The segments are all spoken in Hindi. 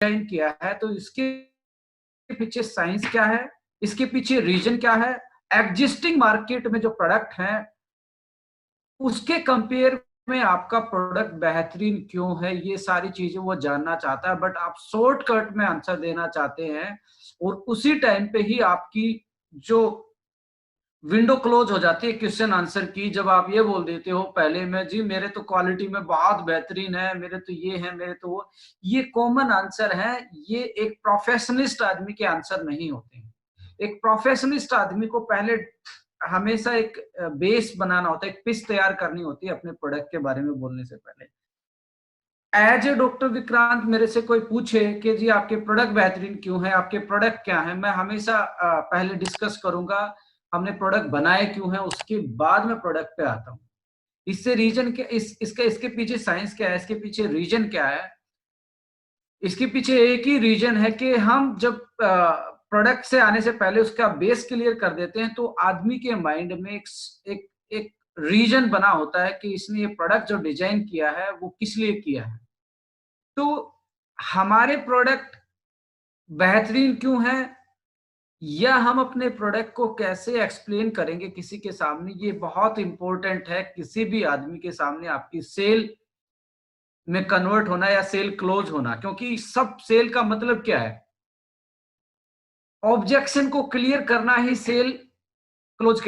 डिजाइन किया है, तो इसके पीछे साइंस क्या है, इसके पीछे रीजन क्या है, एग्जिस्टिंग मार्केट में जो प्रोडक्ट है उसके कंपेयर में आपका प्रोडक्ट बेहतरीन क्यों है, ये सारी चीजें वो जानना चाहता है। बट आप शॉर्टकट में आंसर देना चाहते हैं और उसी टाइम पे ही आपकी जो विंडो क्लोज हो जाती है क्वेश्चन आंसर की, जब आप ये बोल देते हो पहले में जी मेरे तो क्वालिटी में बहुत बेहतरीन है, मेरे तो ये है, मेरे तो वो, ये कॉमन आंसर है। ये एक प्रोफेशनलिस्ट आदमी के आंसर नहीं होते हैं। एक प्रोफेशनलिस्ट आदमी को पहले हमेशा एक बेस बनाना होता है, एक पिच तैयार करनी होती है अपने प्रोडक्ट के बारे में बोलने से पहले। एज ए डॉक्टर विक्रांत मेरे से कोई पूछे कि जी आपके प्रोडक्ट बेहतरीन क्यों है, आपके प्रोडक्ट क्या है, मैं हमेशा पहले डिस्कस करूंगा हमने प्रोडक्ट बनाए क्यों है, उसके बाद में प्रोडक्ट पे आता हूँ। इससे रीजन क्या, इसके पीछे साइंस क्या है, इसके पीछे रीजन क्या है। इसके पीछे एक ही रीजन है कि हम जब प्रोडक्ट से आने से पहले उसका बेस क्लियर कर देते हैं तो आदमी के माइंड में एक रीजन बना होता है कि इसने ये प्रोडक्ट जो डिजाइन किया है वो किस लिए किया है। तो हमारे प्रोडक्ट बेहतरीन क्यों है या हम अपने प्रोडक्ट को कैसे एक्सप्लेन करेंगे किसी के सामने, ये बहुत इंपॉर्टेंट है किसी भी आदमी के सामने आपकी सेल में कन्वर्ट होना या सेल क्लोज होना। क्योंकि सब सेल का मतलब क्या है, ऑब्जेक्शन को क्लियर करना ही सेल क्लोज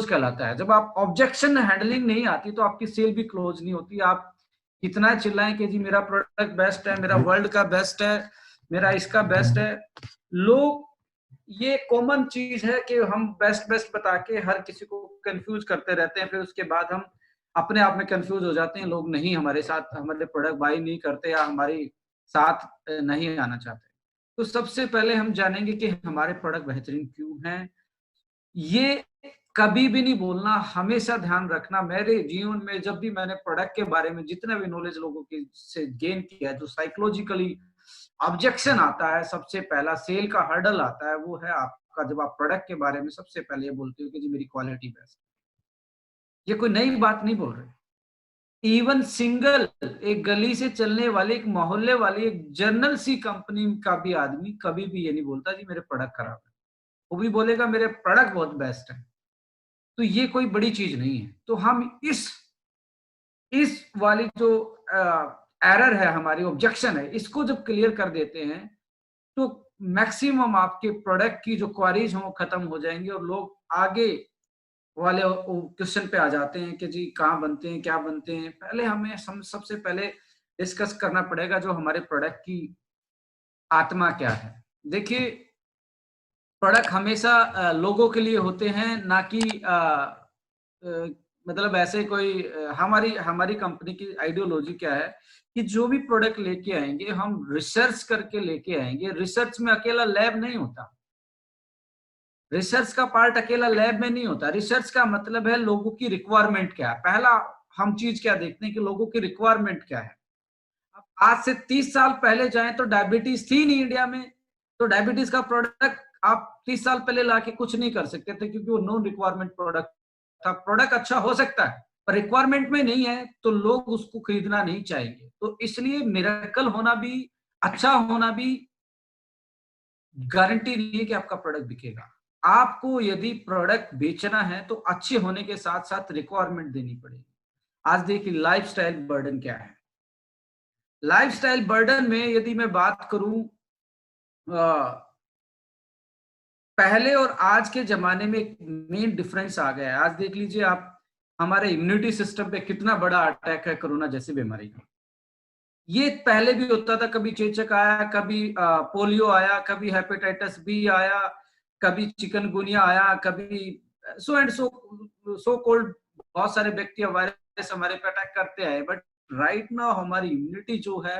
कहलाता है। जब आप ऑब्जेक्शन हैंडलिंग नहीं आती तो आपकी सेल भी क्लोज नहीं होती। आप कितना चिल्लाएं कि जी मेरा प्रोडक्ट बेस्ट है, मेरा वर्ल्ड का बेस्ट है, मेरा इसका बेस्ट है, लोग, ये कॉमन चीज है कि हम बेस्ट बेस्ट बता के हर किसी को कंफ्यूज करते रहते हैं। फिर उसके बाद हम अपने आप में कंफ्यूज हो जाते हैं, लोग नहीं हमारे साथ हमारे प्रोडक्ट बाई नहीं करते या हमारी साथ नहीं आना चाहते। तो सबसे पहले हम जानेंगे कि हमारे प्रोडक्ट बेहतरीन क्यों हैं। ये कभी भी नहीं बोलना, हमेशा ध्यान रखना। मेरे जीवन में जब भी मैंने प्रोडक्ट के बारे में जितना भी नॉलेज लोगों के से गेन किया है, जो साइकोलॉजिकली ऑब्जेक्शन आता है, सबसे पहला सेल का हर्डल आता है, वो है आपका जब आप प्रोडक्ट के बारे में सबसे पहले ये बोलते हो कि जी मेरी क्वालिटी बेस्ट। ये कोई नई बात नहीं बोल रहे। इवन सिंगल एक गली से चलने वाले, एक मोहल्ले वाली, एक जर्नल सी कंपनी का भी आदमी कभी भी ये नहीं बोलता जी मेरे प्रोडक्ट खराब है, वो भी बोलेगा मेरे प्रोडक्ट बहुत बेस्ट है। तो ये कोई बड़ी चीज नहीं है। तो हम इस वाली जो एरर है, हमारी ऑब्जेक्शन है, इसको जब क्लियर कर देते हैं तो मैक्सिमम आपके प्रोडक्ट की जो क्वारीज हैं वो खत्म हो जाएंगी और लोग आगे वाले क्वेश्चन पे आ जाते हैं कि जी कहाँ बनते हैं, क्या बनते हैं। पहले हमें सबसे पहले डिस्कस करना पड़ेगा जो हमारे प्रोडक्ट की आत्मा क्या है। देखिए, प्रोडक्ट हमेशा लोगों के लिए होते हैं, ना कि मतलब ऐसे कोई हमारी हमारी कंपनी की आइडियोलॉजी क्या है कि जो भी प्रोडक्ट लेके आएंगे हम रिसर्च करके लेके आएंगे। रिसर्च में अकेला लैब नहीं होता, रिसर्च का पार्ट अकेला लैब में नहीं होता। रिसर्च का मतलब है लोगों की रिक्वायरमेंट क्या है। पहला हम चीज क्या देखते हैं कि लोगों की रिक्वायरमेंट क्या है। अब आज से 30 साल पहले जाएं तो डायबिटीज थी नहीं इंडिया में, तो डायबिटीज का प्रोडक्ट आप 30 साल पहले लाके कुछ नहीं कर सकते थे क्योंकि वो नॉन रिक्वायरमेंट प्रोडक्ट था। प्रोडक्ट अच्छा हो सकता है पर रिक्वायरमेंट में नहीं है तो लोग उसको खरीदना नहीं चाहेंगे। तो इसलिए मिरेकल होना भी, अच्छा होना भी गारंटी नहीं है कि आपका प्रोडक्ट बिकेगा। आपको यदि प्रोडक्ट बेचना है तो अच्छे होने के साथ साथ रिक्वायरमेंट देनी पड़ेगी। आज देखिए लाइफस्टाइल बर्डन क्या है। लाइफस्टाइल बर्डन में यदि मैं बात करूं, पहले और आज के जमाने में एक मेन डिफरेंस आ गया है। आज देख लीजिए आप, हमारे इम्यूनिटी सिस्टम पे कितना बड़ा अटैक है कोरोना जैसी बीमारी का। ये पहले भी होता था, कभी चेचक आया, कभी पोलियो आया, कभी हेपेटाइटिस बी आया, कभी चिकनगुनिया आया, कभी सो एंड सो कोल्ड, बहुत सारे बैक्टीरिया वायरस हमारे पे अटैक करते हैं। बट राइट नाउ हमारी इम्यूनिटी जो है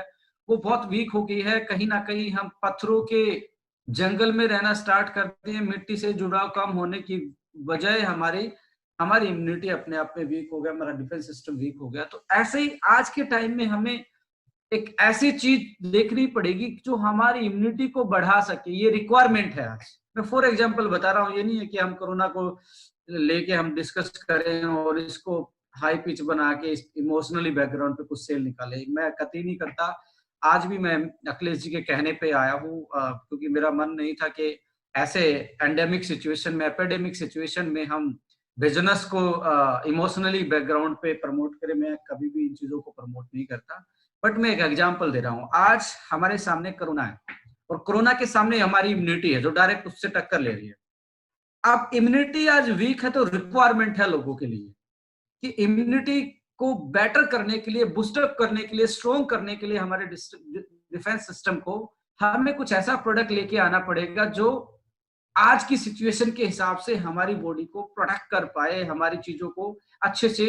वो बहुत वीक हो गई है। कहीं ना कहीं हम पत्थरों के जंगल में रहना स्टार्ट करते हैं, मिट्टी से जुड़ाव कम होने की बजाय हमारी हमारी इम्यूनिटी अपने आप में वीक हो गया, हमारा डिफेंस सिस्टम वीक हो गया। तो ऐसे ही आज के टाइम में हमें एक ऐसी चीज देखनी पड़ेगी जो हमारी इम्यूनिटी को बढ़ा सके। ये रिक्वायरमेंट है आज। मैं फॉर एग्जांपल बता रहा हूँ, ये नहीं है कि हम कोरोना को लेके हम डिस्कस करें और इसको हाई पिच बना के इमोशनली बैकग्राउंड पे कुछ सेल निकाले, मैं कतई नहीं करता। आज भी मैं अखिलेश जी के कहने पे आया हूँ, क्योंकि मेरा मन नहीं था कि ऐसे एंडेमिक सिचुएशन में, एपिडेमिक सिचुएशन में हम बिजनेस को इमोशनली बैकग्राउंड पे प्रमोट करें। मैं कभी भी इन चीजों को प्रमोट नहीं करता, बट मैं एक एग्जांपल दे रहा हूँ। आज हमारे सामने कोरोना है और कोरोना के सामने हमारी इम्यूनिटी है जो डायरेक्ट उससे टक्कर ले रही है। अब इम्यूनिटी आज वीक है तो रिक्वायरमेंट है लोगों के लिए कि इम्यूनिटी को बेटर करने के लिए, बूस्टअप करने के लिए, स्ट्रॉन्ग करने के लिए हमारे डिफेंस सिस्टम को हमें कुछ ऐसा प्रोडक्ट लेके आना पड़ेगा जो आज की सिचुएशन के हिसाब से हमारी बॉडी को प्रोटेक्ट कर पाए, हमारी चीजों को अच्छे से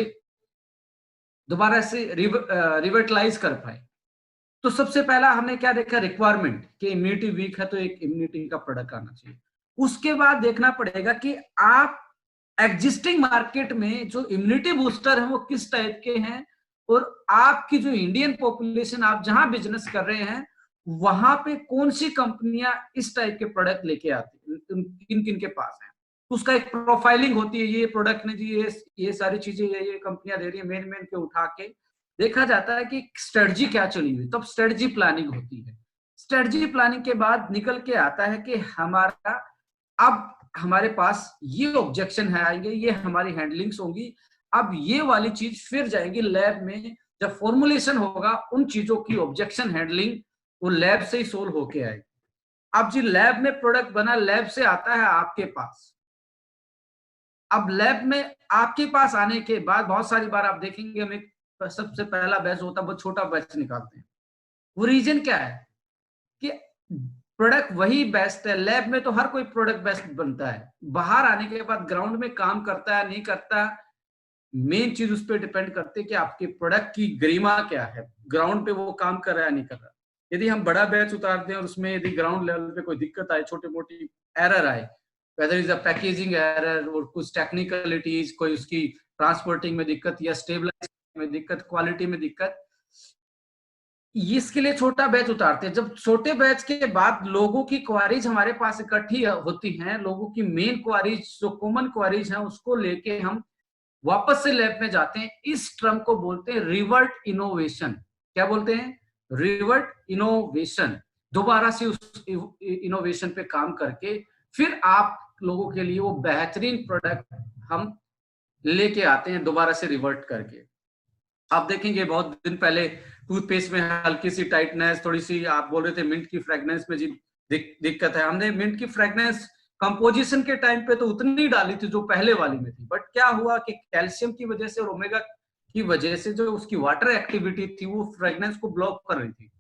दोबारा से रिवर्टलाइज कर पाए। तो सबसे पहला हमने क्या देखा, रिक्वायरमेंट कि इम्यूनिटी वीक है तो एक इम्यूनिटी का प्रोडक्ट आना चाहिए। उसके बाद देखना पड़ेगा कि आप एग्जिस्टिंग मार्केट में जो इम्यूनिटी बूस्टर है वो किस टाइप के हैं, और आपकी जो इंडियन पॉपुलेशन, आप जहां बिजनेस कर रहे हैं वहां पे कौन सी कंपनियां इस टाइप के प्रोडक्ट लेके आती हैं, किन किन के पास है। उसका एक प्रोफाइलिंग होती है, ये प्रोडक्ट ने जी ये सारी चीजें ये कंपनियां दे रही है, मेन मेन के उठा के देखा जाता है कि स्ट्रेटजी क्या चली हुई, तब स्ट्रेटजी प्लानिंग होती है। स्ट्रेटजी प्लानिंग के बाद निकल के आता है कि हमारा अब हमारे पास ये ऑब्जेक्शन है आएंगे, ये हमारी हैंडलिंग्स होंगी। अब ये वाली चीज फिर जाएगी लैब में, जब फॉर्मुलेशन होगा उन चीजों की ऑब्जेक्शन हैंडलिंग वो लैब से ही सोल्व होके आएगी। अब जी लैब में प्रोडक्ट बना, लैब से आता है आपके पास। अब लैब में आपके पास आने के बाद बहुत सारी बार आप देखेंगे हमें सबसे पहला बैच होता है वो छोटा बैच निकालते हैं। वो रीजन क्या है कि प्रोडक्ट वही बेस्ट है, लैब में तो हर कोई प्रोडक्ट बेस्ट बनता है, बाहर आने के बाद ग्राउंड में काम करता है नहीं करता, मेन चीज उस पर डिपेंड करती है कि आपके प्रोडक्ट की गरिमा क्या है, ग्राउंड पे वो काम कर रहा है नहीं कर रहा। यदि हम बड़ा बैच उतारते हैं और उसमें यदि ग्राउंड लेवल पे कोई दिक्कत आए, छोटी मोटी एरर आए, whether is a packaging error और कुछ टेक्निकलिटीज, कोई उसकी ट्रांसपोर्टिंग में दिक्कत या स्टेबलाइजेशन में दिक्कत, क्वालिटी में दिक्कत, इसके लिए छोटा बैच उतारते हैं। जब छोटे बैच के बाद लोगों की क्वारीज हमारे पास इकट्ठी होती हैं, लोगों की मेन क्वारीज जो कॉमन क्वारीज हैं उसको लेके हम वापस से लैब में जाते हैं। इस टर्म को बोलते हैं रिवर्ट इनोवेशन। क्या बोलते हैं? Revert innovation. दोबारा से उस इनोवेशन पे काम करके फिर आप लोगों के लिए वो बेहतरीन प्रोडक्ट हम लेके आते हैं दोबारा से रिवर्ट करके। आप देखेंगे बहुत दिन पहले टूथपेस्ट में हल्की सी टाइटनेस, थोड़ी सी आप बोल रहे थे मिंट की फ्रेग्रेंस में जी दिक्कत है, हमने मिंट की फ्रेग्रेंस कंपोजिशन के टाइम पे तो उतनी डाली थी जो पहले वाली में थी, बट क्या हुआ कि कैल्शियम की वजह से और ओमेगा की वजह से जो उसकी वाटर एक्टिविटी थी वो फ्रेग्रेंस को ब्लॉक कर रही थी।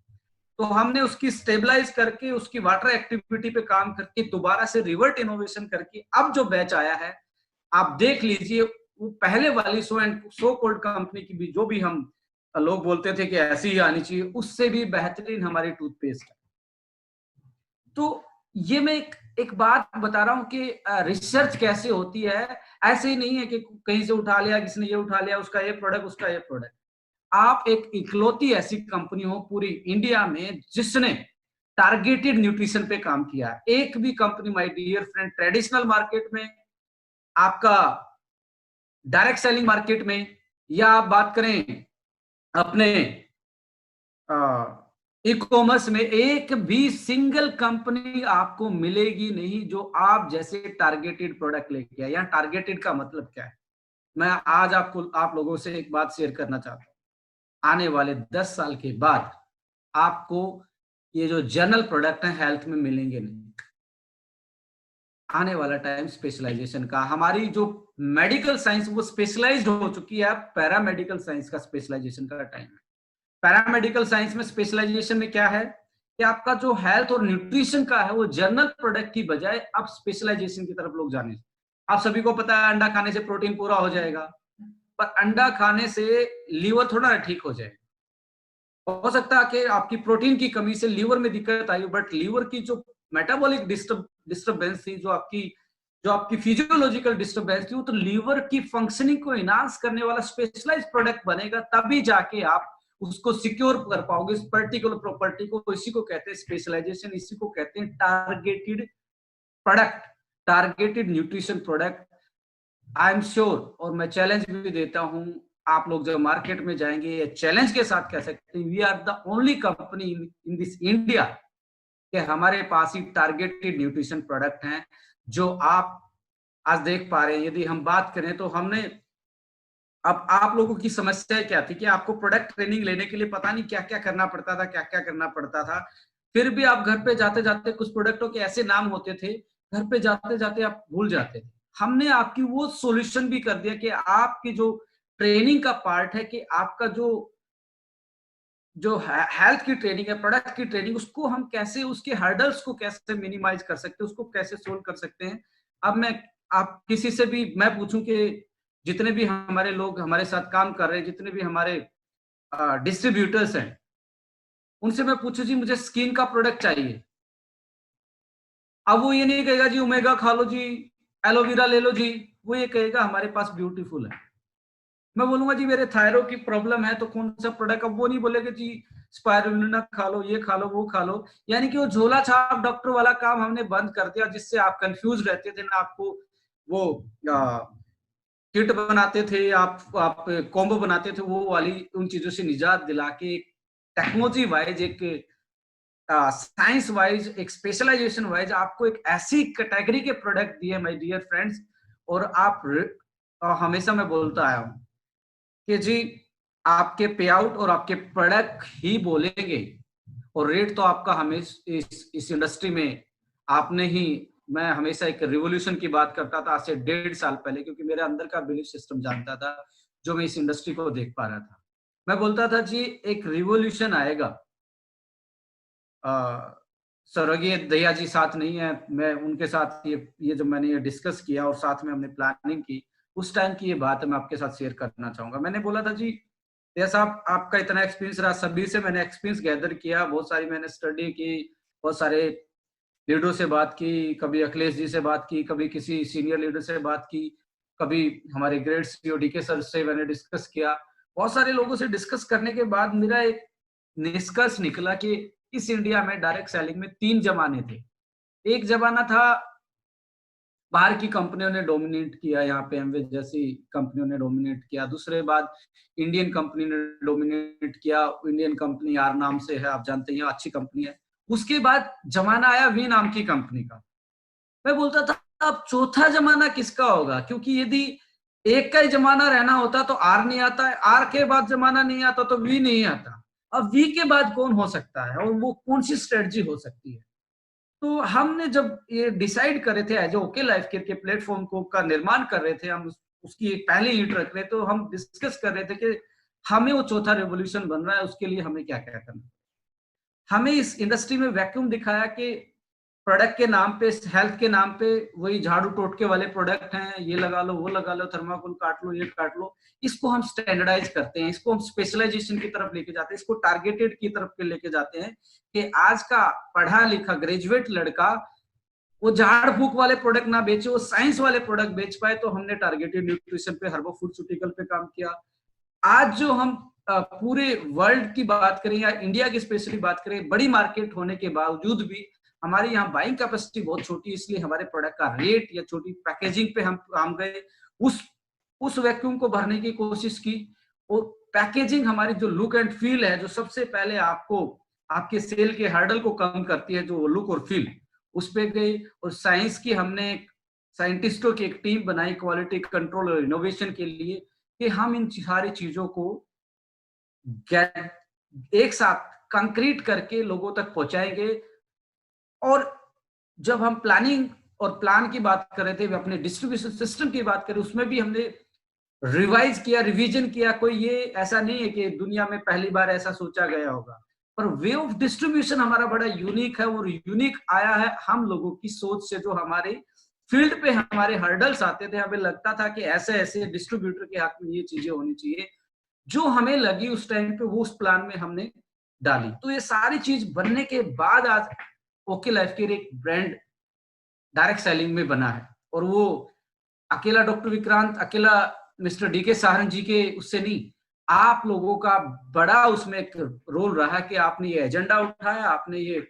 तो हमने उसकी स्टेबलाइज करके उसकी वाटर एक्टिविटी पे काम करके दोबारा से रिवर्ट इनोवेशन करके अब जो बैच आया है आप देख लीजिए, वो पहले वाली सो कोल्ड कंपनी की भी जो भी हम लोग बोलते थे कि ऐसी ही आनी चाहिए, उससे भी बेहतरीन हमारी टूथपेस्ट है। तो ये मैं एक बात बता रहा हूं कि रिसर्च कैसे होती है। ऐसे ही नहीं है कि कहीं से उठा लिया किसी ने, ये उठा लिया उसका ये प्रोडक्ट उसका ये प्रोडक्ट। आप एक इकलौती ऐसी कंपनी हो पूरी इंडिया में जिसने टारगेटेड न्यूट्रिशन पे काम किया। एक भी company my dear friend traditional market में, आपका डायरेक्ट सेलिंग मार्केट में, या आप बात करें अपने ई कॉमर्स में, एक भी सिंगल कंपनी आपको मिलेगी नहीं जो आप जैसे टारगेटेड प्रोडक्ट लेके आए। यहाँ टारगेटेड का मतलब क्या है, मैं आज आप लोगों से एक बात शेयर करना चाहता हूं। आने वाले 10 साल के बाद आपको ये जो जनरल प्रोडक्ट है हेल्थ में मिलेंगे नहीं। आने वाला टाइम स्पेशलाइजेशन का, हमारी जो मेडिकल साइंस वो स्पेशलाइज्ड हो चुकी है, पैरामेडिकल साइंस का स्पेशलाइजेशन का टाइम है। पैरामेडिकल साइंस में स्पेशलाइजेशन में क्या है कि आपका जो हेल्थ और न्यूट्रिशन का है वो जनरल प्रोडक्ट की बजाय अब स्पेशलाइजेशन की तरफ लोग जाने। आप सभी को पता है अंडा खाने से प्रोटीन पूरा हो जाएगा, पर अंडा खाने से लीवर थोड़ा ठीक हो जाएगा। हो सकता है कि आपकी प्रोटीन की कमी से लीवर में दिक्कत आई, बट लीवर की जो मेटाबॉलिक डिस्टर्बेंस थी, जो आपकी फिजियोलॉजिकल डिस्टर्बेंस थी, वो तो लीवर की फंक्शनिंग को इनहांस करने वाला स्पेशलाइज्ड प्रोडक्ट बनेगा, तभी जाके आप उसको सिक्योर कर पाओगे इस पर्टिकुलर प्रॉपर्टी को। इसी को कहते हैं स्पेशलाइजेशन, इसी को कहते हैं targeted product, targeted nutrition product. I am sure और मैं चैलेंज भी देता हूं, आप लोग जब मार्केट में जाएंगे ये चैलेंज के साथ कह सकते हैं, we are the only company in this India कि हमारे पास ही टारगेटेड न्यूट्रिशन प्रोडक्ट हैं जो आप आज देख पा रहे हैं। यदि हम बात करें तो हमने, अब आप लोगों की समस्या क्या थी कि आपको प्रोडक्ट ट्रेनिंग लेने के लिए पता नहीं क्या क्या करना पड़ता था, क्या क्या करना पड़ता था। फिर भी आप घर पे जाते जाते कुछ प्रोडक्टों के ऐसे नाम होते थे, घर पे जाते जाते आप भूल जाते थे। हमने आपकी वो सॉल्यूशन भी कर दिया कि आपकी जो ट्रेनिंग का पार्ट है कि आपका जो जो हेल्थ की ट्रेनिंग है, प्रोडक्ट की ट्रेनिंग, उसको हम कैसे, उसके हर्डल्स को कैसे मिनिमाइज कर सकते हैं, उसको कैसे सोल्व कर सकते हैं। अब मैं, आप किसी से भी मैं पूछूं कि जितने भी हमारे लोग हमारे साथ काम कर रहे हैं, जितने भी हमारे डिस्ट्रीब्यूटर्स हैं, उनसे मैं पूछूं जी मुझे स्किन का प्रोडक्ट चाहिए, अब वो ये नहीं कहेगा जी ओमेगा खा लो जी, एलोवेरा ले लो जी, वो ये कहेगा हमारे पास ब्यूटीफुल है। मैं बोलूंगा जी मेरे थायराइड की प्रॉब्लम है तो कौन सा प्रोडक्ट, अब वो नहीं बोलेगा जी स्पाइरुलिना खा लो, ये खा लो, वो खा लो। यानी कि वो झोला छाप डॉक्टर वाला काम हमने बंद कर दिया, जिससे आप कंफ्यूज रहते थे ना, आपको वो किट बनाते थे, आप कॉम्बो बनाते थे, वो वाली उन चीजों से निजात दिला के टेक्नोलॉजी वाइज, एक साइंस वाइज, एक स्पेशलाइजेशन वाइज आपको एक ऐसी कैटेगरी के प्रोडक्ट दिए माय डियर फ्रेंड्स। और आप हमेशा मैं बोलता आया हूं कि जी आपके पे आउट और आपके प्रोडक्ट ही बोलेंगे, और रेट तो आपका हमेशा इस इंडस्ट्री में आपने ही, मैं हमेशा एक रिवॉल्यूशन की बात करता था आज से 1.5 साल पहले, क्योंकि मेरे अंदर का बिलीफ सिस्टम जानता था जो मैं इस इंडस्ट्री को देख पा रहा था। मैं बोलता था जी एक रिवॉल्यूशन आएगा। स्वर्गीय दया जी साथ नहीं है, मैं उनके साथ ये जब मैंने ये डिस्कस किया और साथ में हमने प्लानिंग की, उस टाइम की ये बात है, मैं आपके साथ शेयर करना चाहूंगा। मैंने बोला था जी दया साहब आपका इतना एक्सपीरियंस रहा, सभी से मैंने एक्सपीरियंस गैदर किया, बहुत सारी मैंने स्टडी की, बहुत सारे लीडरों से बात की, कभी अखिलेश जी से बात की, कभी किसी सीनियर लीडर से बात की, कभी हमारे ग्रेड सीईओ डीके सर से मैंने डिस्कस किया। बहुत सारे लोगों से डिस्कस करने के बाद मेरा एक निष्कर्ष निकला कि इस इंडिया में डायरेक्ट सेलिंग में 3 जमाने थे। एक जमाना था बाहर की कंपनियों ने डोमिनेट किया, यहाँ पे एमवे जैसी कंपनियों ने डोमिनेट किया। दूसरे बाद इंडियन कंपनी ने डोमिनेट किया, इंडियन कंपनी आर नाम से है, आप जानते हैं अच्छी कंपनी है। उसके बाद जमाना आया वी नाम की कंपनी का। मैं बोलता था अब चौथा जमाना किसका होगा, क्योंकि यदि एक का ही जमाना रहना होता तो आर नहीं आता है, आर के बाद जमाना नहीं आता तो वी नहीं आता। अब वी के बाद कौन हो सकता है और वो कौन सी स्ट्रेटजी हो सकती है। तो हमने जब ये डिसाइड करे थे एज ओके लाइफ केयर के प्लेटफॉर्म को का निर्माण कर रहे थे, हम उसकी एक पहले ईंट रख रहे, तो हम डिस्कस कर रहे थे कि हमें वो चौथा रेवोल्यूशन बन रहा है, उसके लिए हमें क्या क्या करना। हमें इस इंडस्ट्री में वैक्यूम दिखाया कि प्रोडक्ट के नाम पे, हेल्थ के नाम पे वही झाड़ू टोटके वाले प्रोडक्ट हैं, ये लगा लो, वो लगा लो, थर्माकोल काट लो, ये काट लो। इसको हम स्टैंडर्डाइज करते हैं, इसको हम स्पेशलाइजेशन की तरफ लेके जाते हैं, इसको टारगेटेड की तरफ के लेके जाते हैं कि आज का पढ़ा लिखा ग्रेजुएट लड़का वो झाड़ फूक वाले प्रोडक्ट ना बेचे, वो साइंस वाले प्रोडक्ट बेच पाए। तो हमने टारगेटेड न्यूट्रिशन पे, हर्बल फूडस्यूटिकल पे काम किया। आज जो हम पूरे वर्ल्ड की बात करें या इंडिया की स्पेशली बात करें, बड़ी मार्केट होने के बावजूद भी हमारे यहाँ बाइंग कैपेसिटी बहुत छोटी, इसलिए हमारे प्रोडक्ट का रेट या छोटी पैकेजिंग पे हम गए, उस उस वैक्यूम को भरने की कोशिश की। और पैकेजिंग हमारी जो लुक एंड फील है, जो सबसे पहले आपको आपके सेल के हर्डल को कम करती है, जो लुक और फील, उस पे गई। और साइंस की हमने साइंटिस्टों की एक टीम बनाई क्वालिटी कंट्रोल और इनोवेशन के लिए, कि हम इन सारी चीजों को एक साथ कंक्रीट करके लोगों तक पहुंचाएंगे। और जब हम प्लानिंग और प्लान की बात कर रहे थे, अपने डिस्ट्रीब्यूशन सिस्टम की बात करें, उसमें भी हमने रिवाइज किया, रिवीजन किया। कोई ये ऐसा नहीं है कि दुनिया में पहली बार ऐसा सोचा गया होगा, पर वे ऑफ डिस्ट्रीब्यूशन हमारा बड़ा यूनिक है। और यूनिक आया है हम लोगों की सोच से, जो हमारे फील्ड पे हमारे हर्डल्स आते थे, हमें लगता था कि ऐसे ऐसे डिस्ट्रीब्यूटर के हाथ में ये चीजें होनी चाहिए, जो हमें लगी उस टाइम पे, वो उस प्लान में हमने डाली। तो ये सारी चीज बनने के बाद आज ओके लाइफ केयर एक ब्रांड डायरेक्ट सेलिंग में बना है। और वो अकेला डॉक्टर विक्रांत, अकेला मिस्टर डीके साहन जी के उससे नहीं, आप लोगों का बड़ा उसमें एक रोल रहा कि आपने ये एजेंडा उठाया, आपने ये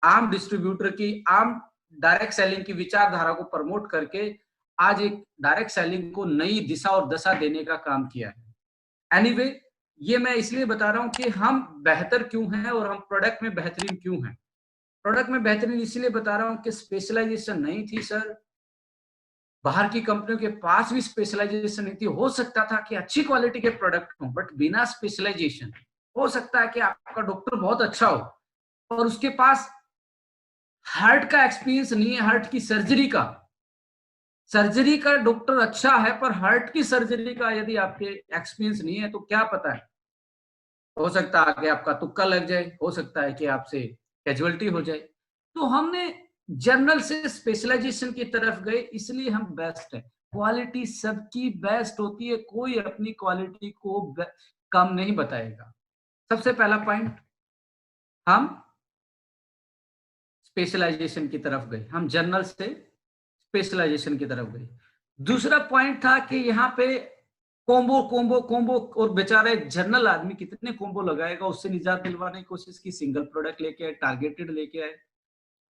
आम डिस्ट्रीब्यूटर की, आम डायरेक्ट सेलिंग की विचारधारा को प्रमोट करके आज एक डायरेक्ट सेलिंग को नई दिशा और दशा देने का काम किया है। एनीवे ये मैं इसलिए बता रहा हूं कि हम बेहतर क्यों हैं और हम प्रोडक्ट में बेहतरीन क्यों हैं। प्रोडक्ट में बेहतरीन इसलिए बता रहा हूं कि स्पेशलाइजेशन नहीं थी सर, बाहर की कंपनियों के पास भी स्पेशलाइजेशन नहीं थी। हो सकता था कि अच्छी क्वालिटी के प्रोडक्ट हो बट बिना स्पेशलाइजेशन। हो सकता है कि आपका डॉक्टर बहुत अच्छा हो और उसके पास हार्ट का एक्सपीरियंस नहीं है, हार्ट की सर्जरी का डॉक्टर अच्छा है पर हार्ट की सर्जरी का यदि आपके एक्सपीरियंस नहीं है तो क्या पता है, हो सकता है कि आपका तुक्का लग जाए, हो सकता है कि आपसे कैजुअलिटी हो जाए। तो हमने जनरल से स्पेशलाइजेशन की तरफ गए, इसलिए हम बेस्ट है। क्वालिटी सबकी बेस्ट होती है, कोई अपनी क्वालिटी को कम नहीं बताएगा। सबसे पहला पॉइंट, हम स्पेशलाइजेशन की तरफ गए, हम जनरल से स्पेशलाइजेशन की तरफ गए। दूसरा पॉइंट था कि यहाँ पे कोम्बो कोम्बो कोम्बो, और बेचारा एक जनरल आदमी कितने कोम्बो लगाएगा, उससे निजात दिलवाने की कोशिश की, सिंगल प्रोडक्ट लेके आए, टारगेटेड लेके आए।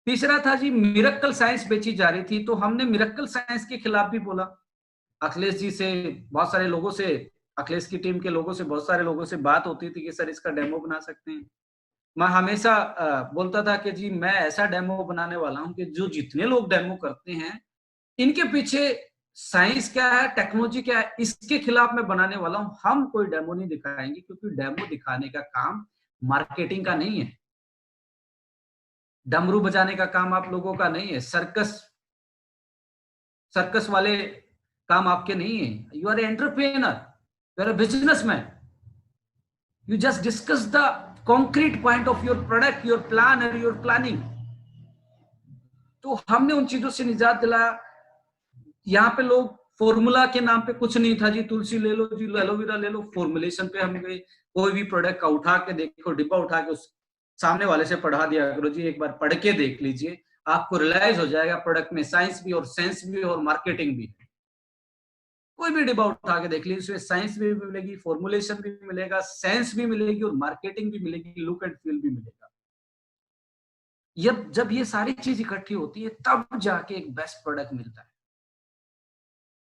तीसरा था जी मिरेकल साइंस बेची जा रही थी, तो हमने मिरेकल साइंस के खिलाफ भी बोला। अखिलेश जी से बहुत सारे लोगों से, अखिलेश की टीम के लोगों से, बहुत सारे लोगों से बात होती थी कि सर इसका डेमो बना सकते हैं। मैं हमेशा बोलता था कि जी मैं ऐसा डेमो बनाने वाला हूं कि जो जितने लोग डेमो करते हैं इनके पीछे साइंस क्या है, टेक्नोलॉजी क्या है, इसके खिलाफ मैं बनाने वाला हूं। हम कोई डेमो नहीं दिखाएंगे क्योंकि डेमो दिखाने का काम मार्केटिंग का नहीं है, डमरू बजाने का काम आप लोगों का नहीं है, सर्कस सर्कस वाले काम आपके नहीं है। You are entrepreneur, you are a businessman, you just discuss the concrete point of your product, your plan और योर प्लानिंग। तो हमने उन चीजों से निजात दिलाया। यहाँ पे लोग फॉर्मूला के नाम पे कुछ नहीं था जी, तुलसी ले लो जी, एलोवेरा ले लो, फॉर्मुलेशन पे हम गए। कोई भी प्रोडक्ट का उठा के देखो, डिब्बा उठा के उस सामने वाले से पढ़ा दिया करो जी, एक बार पढ़ के देख लीजिए, आपको रियलाइज हो जाएगा प्रोडक्ट में साइंस भी और सेंस भी और मार्केटिंग भी है। कोई भी डिब्बा उठा के देख लीजिए, उसमें साइंस भी मिलेगी, फॉर्मुलेशन भी मिलेगा, सेंस भी मिलेगी और मार्केटिंग भी मिलेगी, लुक एंड फील भी मिलेगा। जब ये सारी चीज इकट्ठी होती है तब जाके एक बेस्ट प्रोडक्ट मिलता है।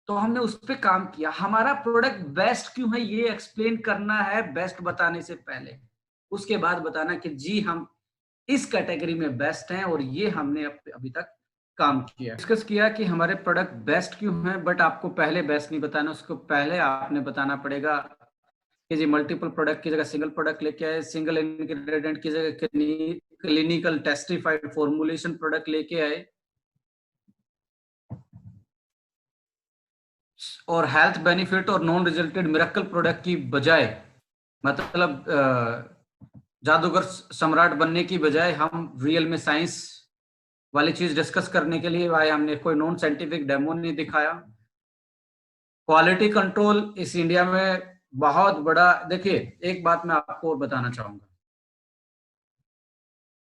तो हमने उस पर काम किया। हमारा प्रोडक्ट बेस्ट क्यों है ये एक्सप्लेन करना है बेस्ट बताने से पहले। उसके बाद बताना कि जी हम इस कैटेगरी में बेस्ट हैं और ये हमने अभी तक काम किया, डिस्कस किया कि हमारे प्रोडक्ट बेस्ट क्यों हैं। बट आपको पहले बेस्ट नहीं बताना, उसको पहले आपने बताना पड़ेगा कि जी मल्टीपल प्रोडक्ट की जगह सिंगल प्रोडक्ट लेके आए, सिंगल इंग्रेडिएंट की जगह क्लिनिकल टेस्टिफाइड फॉर्मुलेशन प्रोडक्ट लेके आए, और हेल्थ बेनिफिट और नॉन रिजल्टेड मिरेकल प्रोडक्ट की बजाय, मतलब जादूगर सम्राट बनने की बजाय हम रियल में साइंस वाली चीज डिस्कस करने के लिए आए। हमने कोई नॉन साइंटिफिक डेमो नहीं दिखाया। क्वालिटी कंट्रोल इस इंडिया में बहुत बड़ा, देखिए एक बात मैं आपको और बताना चाहूंगा,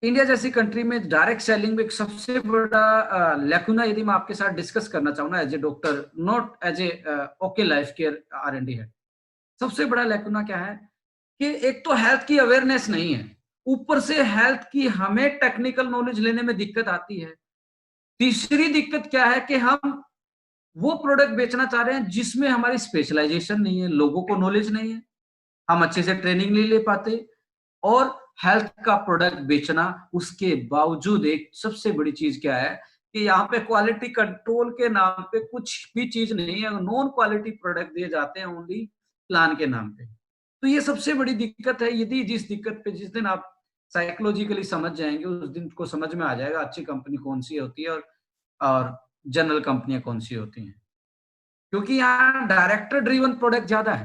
इंडिया जैसी कंट्री में डायरेक्ट सेलिंग में एक सबसे बड़ा लैकुना यदि मैं आपके साथ डिस्कस करना चाहूँ ना, as a doctor, not as a okay life care R&D है, सबसे बड़ा लैकुना क्या है कि एक तो हेल्थ की अवेयरनेस नहीं है, ऊपर से हेल्थ की हमें टेक्निकल नॉलेज लेने में दिक्कत आती है। तीसरी दिक्कत क्या है कि हम वो प्रोडक्ट बेचना चाह रहे हैं जिसमें हमारी स्पेशलाइजेशन नहीं है, लोगों को नॉलेज नहीं है, हम अच्छे से ट्रेनिंग नहीं ले पाते, और हेल्थ का प्रोडक्ट बेचना। उसके बावजूद एक सबसे बड़ी चीज क्या है कि यहाँ पे क्वालिटी कंट्रोल के नाम पे कुछ भी चीज नहीं है, नॉन क्वालिटी प्रोडक्ट दिए जाते हैं ओनली प्लान के नाम पे। तो ये सबसे बड़ी दिक्कत है। यदि जिस दिक्कत पे जिस दिन आप साइकोलॉजिकली समझ जाएंगे उस दिन को समझ में आ जाएगा अच्छी कंपनी कौन सी होती है और जनरल कंपनियां कौन सी होती हैं। क्योंकि यहाँ डायरेक्टर ड्रिवन प्रोडक्ट ज्यादा है।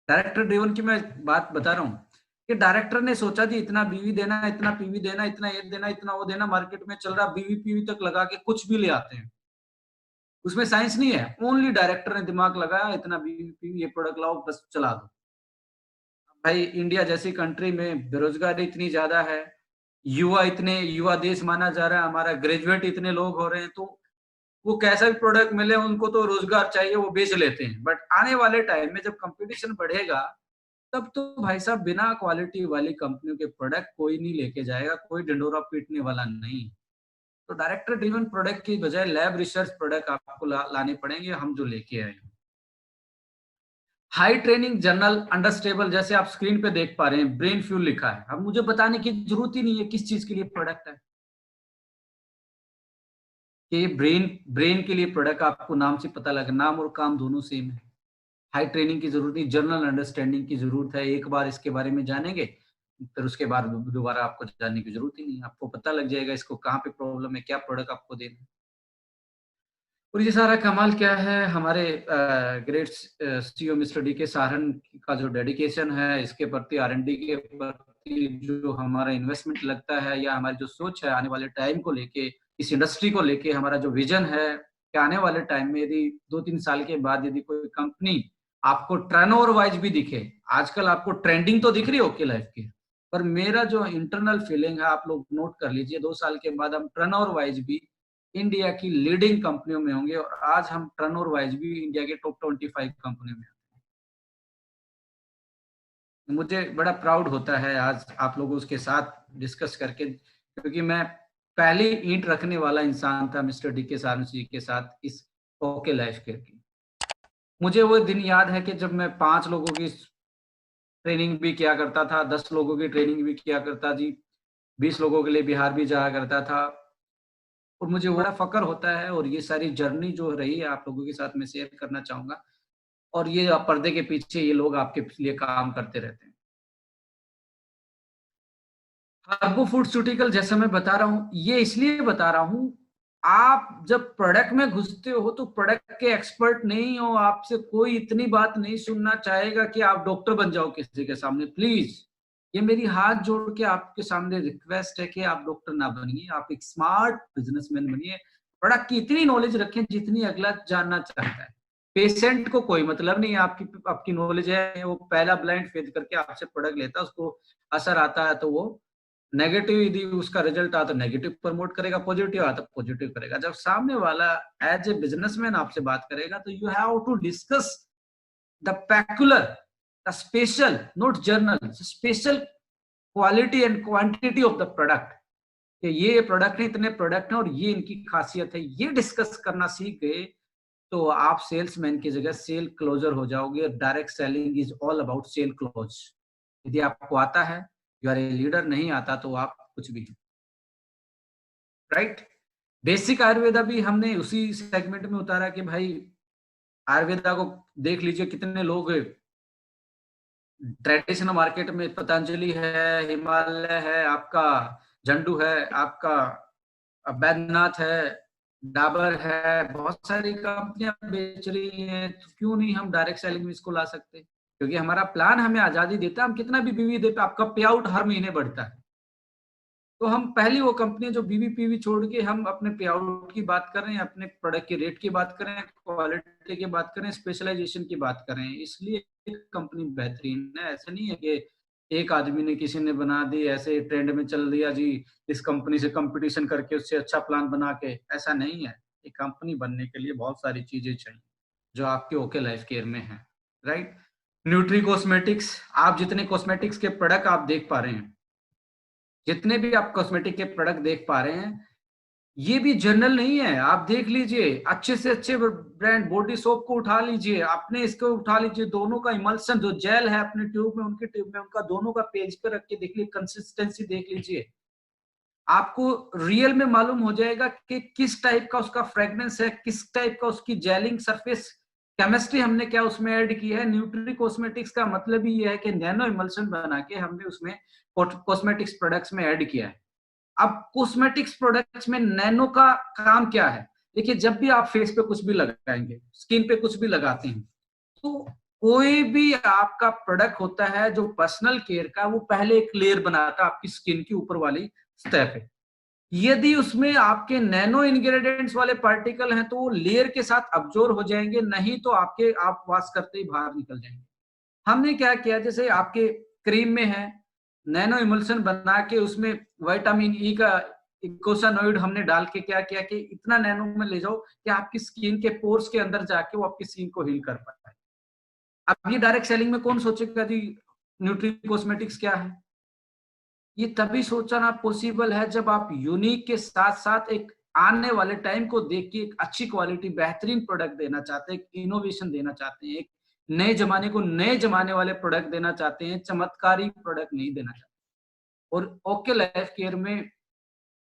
डायरेक्टर ड्रिवन की मैं बात बता रहा हूँ कि डायरेक्टर ने सोचा जी इतना बीवी देना, इतना पीवी देना, इतना ये देना, इतना वो देना, मार्केट में चल रहा, बीवी पीवी तक लगा के कुछ भी ले आते हैं, उसमें साइंस नहीं है, ओनली डायरेक्टर ने दिमाग लगाया इतना बीवी पीवी ये प्रोडक्ट लाओ बस चला दो। भाई इंडिया जैसी कंट्री में बेरोजगारी इतनी ज्यादा है, युवा देश माना जा रहा है हमारा, ग्रेजुएट इतने लोग हो रहे हैं, तो वो कैसा भी प्रोडक्ट मिले उनको तो रोजगार चाहिए, वो बेच लेते हैं। बट आने वाले टाइम में जब कंपटीशन बढ़ेगा तब तो भाई साहब बिना क्वालिटी वाली कंपनियों के प्रोडक्ट कोई नहीं लेके जाएगा, कोई ढिंडोरा पीटने वाला नहीं। तो डायरेक्टर ड्रिवन प्रोडक्ट की बजाय लैब रिसर्च प्रोडक्ट आपको लाने पड़ेंगे, हम जो लेके आए हैं। हाई ट्रेनिंग जर्नल अंडरस्टेबल, जैसे आप स्क्रीन पे देख पा रहे हैं ब्रेन फ्यूल लिखा है। अब मुझे बताने की जरूरत ही नहीं है किस चीज के लिए प्रोडक्ट है, कि ब्रेन ब्रेन के लिए प्रोडक्ट, आपको नाम से पता लगा, नाम और काम दोनों सेम है। हाई ट्रेनिंग की जरूरत नहीं, जनरल अंडरस्टैंडिंग की जरूरत है। एक बार इसके बारे में जानेंगे फिर उसके बाद दोबारा आपको जानने की जरूरत ही नहीं, आपको पता लग जाएगा इसको कहाँ पे प्रॉब्लम है, क्या प्रोडक्ट आपको देना है। और ये सारा कमाल क्या है, हमारे ग्रेट सीईओ मिस्टर डी के सारन का जो डेडिकेशन है इसके प्रति, R&D के प्रति जो हमारा इन्वेस्टमेंट लगता है, या हमारी जो सोच है आने वाले टाइम को लेके, इस इंडस्ट्री को लेके हमारा जो विजन है कि आने वाले टाइम में यदि 2-3 साल के बाद यदि कोई कंपनी आपको टर्नओवर वाइज भी दिखे, आजकल आपको ट्रेंडिंग तो दिख रही है ओके लाइफ की, पर मेरा जो इंटरनल फीलिंग है आप लोग नोट कर लीजिए, 2 साल के बाद हम टर्नओवर वाइज भी इंडिया की लीडिंग कंपनियों में होंगे, और आज हम टर्नओवर वाइज भी इंडिया के टॉप 25 कंपनियों में। मुझे बड़ा प्राउड होता है आज आप लोगों के साथ डिस्कस करके, क्योंकि मैं पहली ईंट रखने वाला इंसान था मिस्टर डी के सारन जी के साथ इस ओके लाइफ केयर की। मुझे वो दिन याद है कि जब मैं 5 लोगों की ट्रेनिंग भी किया करता था, 10 लोगों की ट्रेनिंग भी किया करता जी, 20 लोगों के लिए बिहार भी जाया करता था, और मुझे बड़ा फ़क्र होता है, और ये सारी जर्नी जो रही है आप लोगों के साथ मैं शेयर करना चाहूँगा, और ये पर्दे के पीछे ये लोग आपके लिए काम करते रहते हैं। हर्बो फूड्यूटिकल जैसा मैं बता रहा हूँ, ये इसलिए बता रहा हूँ, आप जब प्रोडक्ट में घुसते हो तो प्रोडक्ट के एक्सपर्ट नहीं हो, आपसे कोई इतनी बात नहीं सुनना चाहेगा कि आप डॉक्टर बन जाओ किसी के सामने, प्लीज। ये मेरी हाथ जोड़ के आपके सामने रिक्वेस्ट है कि आप डॉक्टर ना बनिए, आप एक स्मार्ट बिजनेसमैन बनिए। प्रोडक्ट की इतनी नॉलेज रखें जितनी अगला जानना चाहता है। पेशेंट को कोई मतलब नहीं है आपकी आपकी नॉलेज है, वो पहला ब्लाइंड फेथ करके आपसे प्रोडक्ट लेता है, उसको असर आता है तो वो नेगेटिव, यदि उसका रिजल्ट आता तो नेगेटिव प्रमोट करेगा, पॉजिटिव आता तो पॉजिटिव करेगा। जब सामने वाला एज ए बिजनेसमैन आपसे बात करेगा तो you have to discuss the peculiar, the special, not general, special quality and quantity of the product, कि ये प्रोडक्ट है, इतने प्रोडक्ट हैं और ये इनकी खासियत है, ये डिस्कस करना सीख गए तो आप सेल्समैन की जगह सेल क्लोजर हो जाओगे। Direct selling is all about sale close. यदि आपको आता है यू आर ए लीडर, नहीं आता तो आप कुछ भी, राइट। बेसिक आयुर्वेदा भी हमने उसी सेगमेंट में उतारा कि भाई आयुर्वेदा को देख लीजिए, कितने लोग ट्रेडिशनल मार्केट में, पतंजलि है, हिमालय है, आपका झंडू है, आपका बैद्यनाथ है, डाबर है, बहुत सारी कंपनियां बेच रही हैं, तो क्यों नहीं हम डायरेक्ट सेलिंग में इसको ला सकते, क्योंकि हमारा प्लान हमें आजादी देता है, हम कितना भी बीवी देते, आपका पे आउट हर महीने बढ़ता है। तो हम पहली वो कंपनी जो बीवी छोड़ के हम अपने पे आउट की बात कर रहे हैं, अपने प्रोडक्ट के रेट की बात कर रहे हैं, क्वालिटी की बात कर रहे हैं, स्पेशलाइजेशन की बात कर रहे हैं, इसलिए कंपनी बेहतरीन है। ऐसा नहीं है कि एक आदमी ने, किसी ने बना दी, ऐसे ट्रेंड में चल दिया जी, इस कंपनी से कंपटीशन करके उससे अच्छा प्लान बना के, ऐसा नहीं है। एक कंपनी बनने के लिए बहुत सारी चीजें चाहिए जो आपके ओके लाइफ केयर में है, राइट। न्यूट्री कॉस्मेटिक्स, आप जितने कॉस्मेटिक्स के प्रोडक्ट आप देख पा रहे हैं, जितने भी आप कॉस्मेटिक के प्रोडक्ट देख पा रहे हैं, ये भी जनरल नहीं है। आप देख लीजिए, अच्छे से अच्छे ब्रांड बॉडी सोप को उठा लीजिए, अपने इसको उठा लीजिए, दोनों का इमल्सन जो जेल है अपने ट्यूब में, उनके ट्यूब में, उनका दोनों का पेज पे रख के देख लीजिए, कंसिस्टेंसी देख लीजिए, आपको रियल में मालूम हो जाएगा कि किस टाइप का उसका फ्रेग्रेंस है, किस टाइप का उसकी जेलिंग सरफेस केमिस्ट्री हमने क्या उसमें ऐड की है। न्यूट्री कॉस्मेटिक्स का मतलब ही ये है कि नैनो इमल्सन बना के हमने उसमें कॉस्मेटिक्स प्रोडक्ट्स में ऐड किया है। अब कॉस्मेटिक्स प्रोडक्ट्स में नैनो का काम क्या है? देखिए, जब भी आप फेस पे कुछ भी लगाएंगे, स्किन पे कुछ भी लगाते हैं, तो कोई भी आपका प्रोडक्ट होता है जो पर्सनल केयर का, वो पहले एक लेयर बनाता है आपकी स्किन की ऊपर वाली सतह पे। यदि उसमें आपके नैनो इंग्रेडिएंट्स वाले पार्टिकल हैं तो वो लेयर के साथ अब्जॉर्ब हो जाएंगे, नहीं तो आपके आप वॉश करते ही बाहर निकल जाएंगे। हमने क्या किया, जैसे आपके क्रीम में है, नैनो इमल्सन बना के उसमें विटामिन ई का इकोसानोइड हमने डाल के क्या किया कि इतना नैनो में ले जाओ कि आपकी स्किन के पोर्स के अंदर जाके वो आपकी स्किन को हील कर पाए। अब ये डायरेक्ट सेलिंग में कौन सोचेगा जी न्यूट्री कॉस्मेटिक्स क्या है? ये तभी सोचना पॉसिबल है जब आप यूनिक के साथ साथ एक आने वाले टाइम को देख के एक अच्छी क्वालिटी बेहतरीन प्रोडक्ट देना चाहते हैं, एक इनोवेशन देना चाहते हैं, एक नए जमाने को नए जमाने वाले प्रोडक्ट देना चाहते हैं, चमत्कारी प्रोडक्ट नहीं देना चाहते। और ओके लाइफ केयर में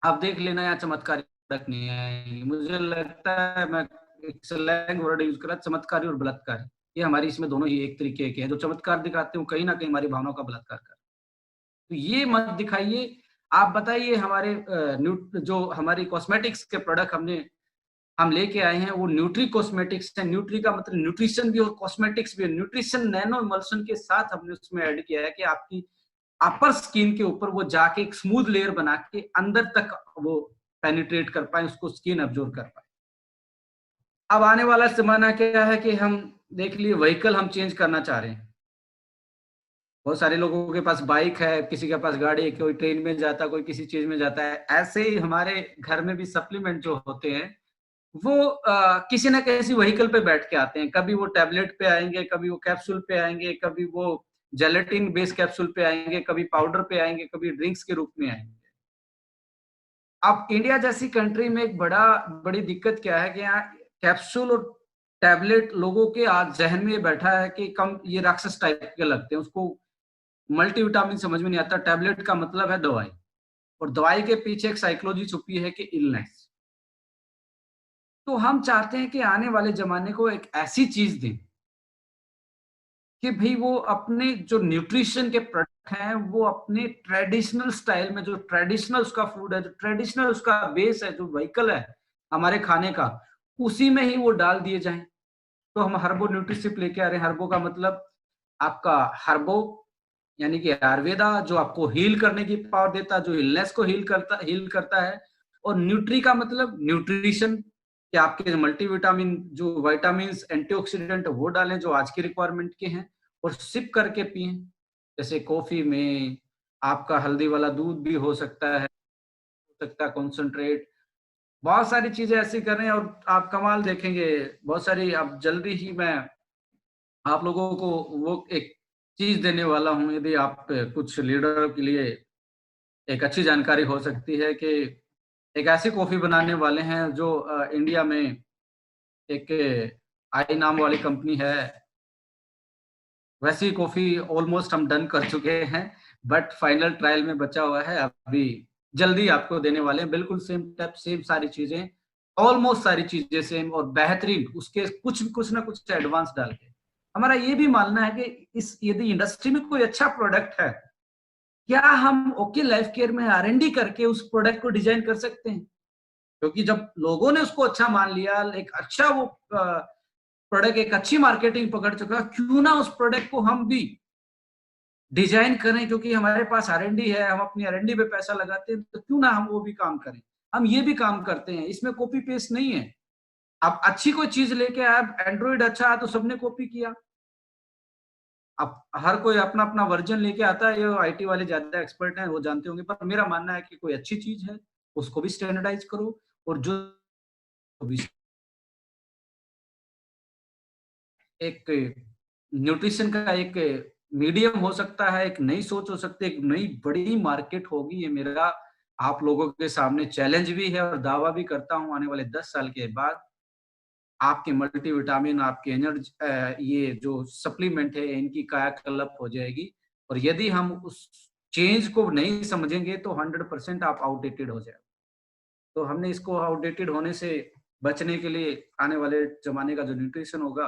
आप देख लेना, यहाँ चमत्कारी प्रोडक्ट नहीं आएंगे। मुझे लगता है, मैं एक स्लैंग वर्ड यूज करा, चमत्कारी और बलात्कारी, ये हमारी इसमें दोनों ही एक तरीके के हैं। जो चमत्कार दिखाते हैं वो कहीं ना कहीं हमारी भावनाओं का बलात्कार कर, तो ये मत दिखाइए। आप बताइए हमारे जो हमारी कॉस्मेटिक्स के प्रोडक्ट हम लेके आए हैं वो न्यूट्री कॉस्मेटिक्स है। न्यूट्री का मतलब न्यूट्रिशन भी और कॉस्मेटिक्स भी है। न्यूट्रिशन नैनो इमल्शन के साथ हमने उसमें ऐड किया है कि आपकी अपर स्किन के ऊपर वो जाके एक स्मूथ लेयर बना के अंदर तक वो पेनिट्रेट कर पाए, उसको स्किन अब्जॉर्ब कर पाए। अब आने वाला जमाना क्या है कि हम देख लिए व्हीकल हम चेंज करना चाह रहे हैं। बहुत सारे लोगों के पास बाइक है, किसी के पास गाड़ी है, कोई ट्रेन में जाता है, कोई किसी चीज में जाता है। ऐसे ही हमारे घर में भी सप्लीमेंट जो होते हैं वो किसी ना किसी व्हीकल पे बैठ के आते हैं। कभी वो टैबलेट पे आएंगे, कभी वो कैप्सूल पे आएंगे, कभी वो जेलेटिन बेस्ड कैप्सूल पे आएंगे, कभी पाउडर पे आएंगे, कभी ड्रिंक्स के रूप में आएंगे। अब इंडिया जैसी कंट्री में एक बड़ी दिक्कत क्या है कि यहाँ कैप्सूल और टैबलेट लोगों के आज जहन में बैठा है कि कम ये राक्षस टाइप के लगते हैं। उसको मल्टीविटामिन समझ में नहीं आता। टैबलेट का मतलब है दवाई, और दवाई के पीछे एक साइकोलॉजी छुपी है कि इलनेस। तो हम चाहते हैं कि आने वाले जमाने को एक ऐसी चीज दें कि भाई वो अपने जो न्यूट्रिशन के प्रोडक्ट हैं वो अपने ट्रेडिशनल स्टाइल में, जो ट्रेडिशनल उसका फूड है, जो ट्रेडिशनल उसका बेस है, जो व्हीकल है हमारे खाने का, उसी में ही वो डाल दिए जाएं। तो हम हर्बो न्यूट्रिशिप लेके आ रहे हैं। हर्बो का मतलब आपका हर्बो यानी कि आयुर्वेदा, जो आपको हील करने की पावर देता है, जो इलनेस को हील करता है। और न्यूट्री का मतलब न्यूट्रिशन, कि आपके मल्टीविटामिन जो विटामिन एंटीऑक्सीडेंट वो डालें जो आज की रिक्वायरमेंट के हैं, और सिप करके पिए। जैसे कॉफी में आपका हल्दी वाला दूध भी हो सकता है कॉन्सेंट्रेट। बहुत सारी चीजें ऐसी कर रहे हैं, और आप कमाल देखेंगे। बहुत सारी, अब जल्दी ही मैं आप लोगों को वो एक चीज देने वाला हूँ। यदि आप कुछ लीडर के लिए एक अच्छी जानकारी हो सकती है कि एक ऐसी कॉफी बनाने वाले हैं जो इंडिया में एक आई नाम वाली कंपनी है। वैसी कॉफी ऑलमोस्ट हम डन कर चुके हैं, बट फाइनल ट्रायल में बचा हुआ है। अभी जल्दी आपको देने वाले हैं, बिल्कुल सेम टाइप, सेम सारी चीजें, ऑलमोस्ट सारी चीजें सेम और बेहतरीन, उसके कुछ ना कुछ एडवांस डाल के। हमारा ये भी मानना है कि इस यदि इंडस्ट्री में कोई अच्छा प्रोडक्ट है, क्या हम ओके लाइफ केयर में R&D करके उस प्रोडक्ट को डिजाइन कर सकते हैं? क्योंकि जब लोगों ने उसको अच्छा मान लिया, एक अच्छा वो प्रोडक्ट, एक अच्छी मार्केटिंग पकड़ चुका, क्यों ना उस प्रोडक्ट को हम भी डिजाइन करें? क्योंकि हमारे पास R&D है, हम अपनी R&D पे पैसा लगाते हैं, तो क्यों ना हम वो भी काम करें। हम ये भी काम करते हैं, इसमें कॉपी पेस्ट नहीं है। आप अच्छी कोई चीज लेके आए, एंड्रॉइड अच्छा है तो सबने कॉपी किया। अब हर कोई अपना अपना वर्जन लेके आता है। ये IT वाले ज्यादा एक्सपर्ट हैं, वो जानते होंगे, पर मेरा मानना है कि कोई अच्छी चीज है उसको भी स्टैंडर्डाइज करो। और जो भी एक न्यूट्रिशन का एक मीडियम हो सकता है, एक नई सोच हो सकती है, एक नई बड़ी मार्केट होगी। ये मेरा आप लोगों के सामने चैलेंज भी है, और दावा भी करता हूँ आने वाले 10 साल के बाद आपके मल्टीविटामिन, आपके ये जो सप्लीमेंट है इनकी कायाकल्प हो जाएगी। और यदि हम उस चेंज को नहीं समझेंगे तो 100% आप आउटडेटेड हो जाएगा। तो हमने इसको आउटडेटेड होने से बचने के लिए आने वाले जमाने का जो न्यूट्रिशन होगा,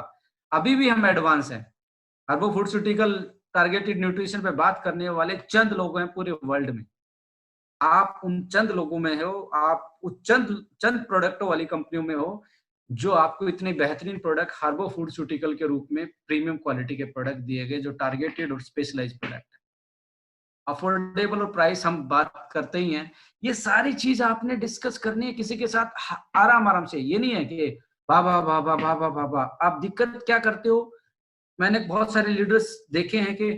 अभी भी हम एडवांस हैं। हर्बो फूडस्यूटिकल टारगेटेड न्यूट्रिशन पे बात करने वाले चंद लोग हैं पूरे वर्ल्ड में। आप उन चंद लोगों में हो, आप उस चंद चंद प्रोडक्टों वाली कंपनियों में हो जो आपको इतने बेहतरीन प्रोडक्ट हर्बो फूडस्यूटिकल के रूप में प्रीमियम क्वालिटी के प्रोडक्ट दिए गए, जो टारगेटेड और स्पेशलाइज्ड प्रोडक्ट है। अफोर्डेबल और प्राइस हम बात करते ही हैं। ये सारी चीज आपने डिस्कस करनी है किसी के साथ आराम आराम से। ये नहीं है कि बाबा बाबा बाबा बाबा। आप दिक्कत क्या करते हो, मैंने बहुत सारे लीडर्स देखे हैं कि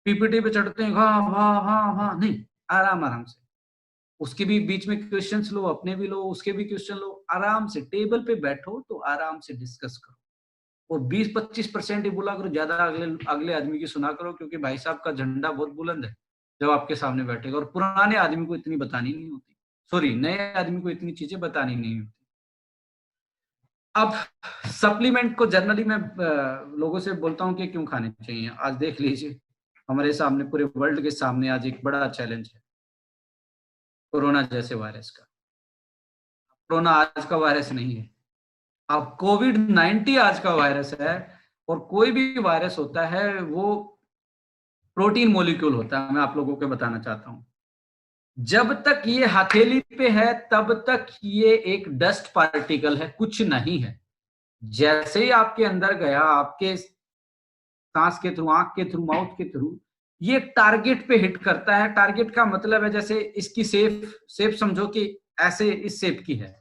PPT पे चढ़ते हैं, हाँ हाँ हाँ हाँ, नहीं, आराम आराम से। उसके भी बीच में क्वेश्चंस लो, अपने भी लो, उसके भी क्वेश्चन लो, आराम से टेबल पे बैठो तो आराम से डिस्कस करो। और 20-25% ही बोला करो, ज्यादा अगले अगले आदमी की सुना करो, क्योंकि भाई साहब का झंडा बहुत बुलंद है जब आपके सामने बैठेगा। और पुराने आदमी को इतनी बतानी नहीं होती, सॉरी, नए आदमी को इतनी चीजें बतानी नहीं होती। अब सप्लीमेंट को जनरली मैं लोगों से बोलता हूँ कि क्यों खाने चाहिए। आज देख लीजिए हमारे सामने, पूरे वर्ल्ड के सामने आज एक बड़ा चैलेंज है कोरोना जैसे वायरस का। कोरोना आज का वायरस नहीं है, अब कोविड-19 आज का वायरस है। और कोई भी वायरस होता है वो प्रोटीन मॉलिक्यूल होता है, मैं आप लोगों को बताना चाहता हूँ। जब तक ये हथेली पे है तब तक ये एक डस्ट पार्टिकल है, कुछ नहीं है। जैसे ही आपके अंदर गया, आपके सांस के थ्रू, आंख के थ्रू, माउथ के थ्रू, ये टारगेट पे हिट करता है। टारगेट का मतलब है जैसे इसकी शेप समझो कि ऐसे इस शेप की है।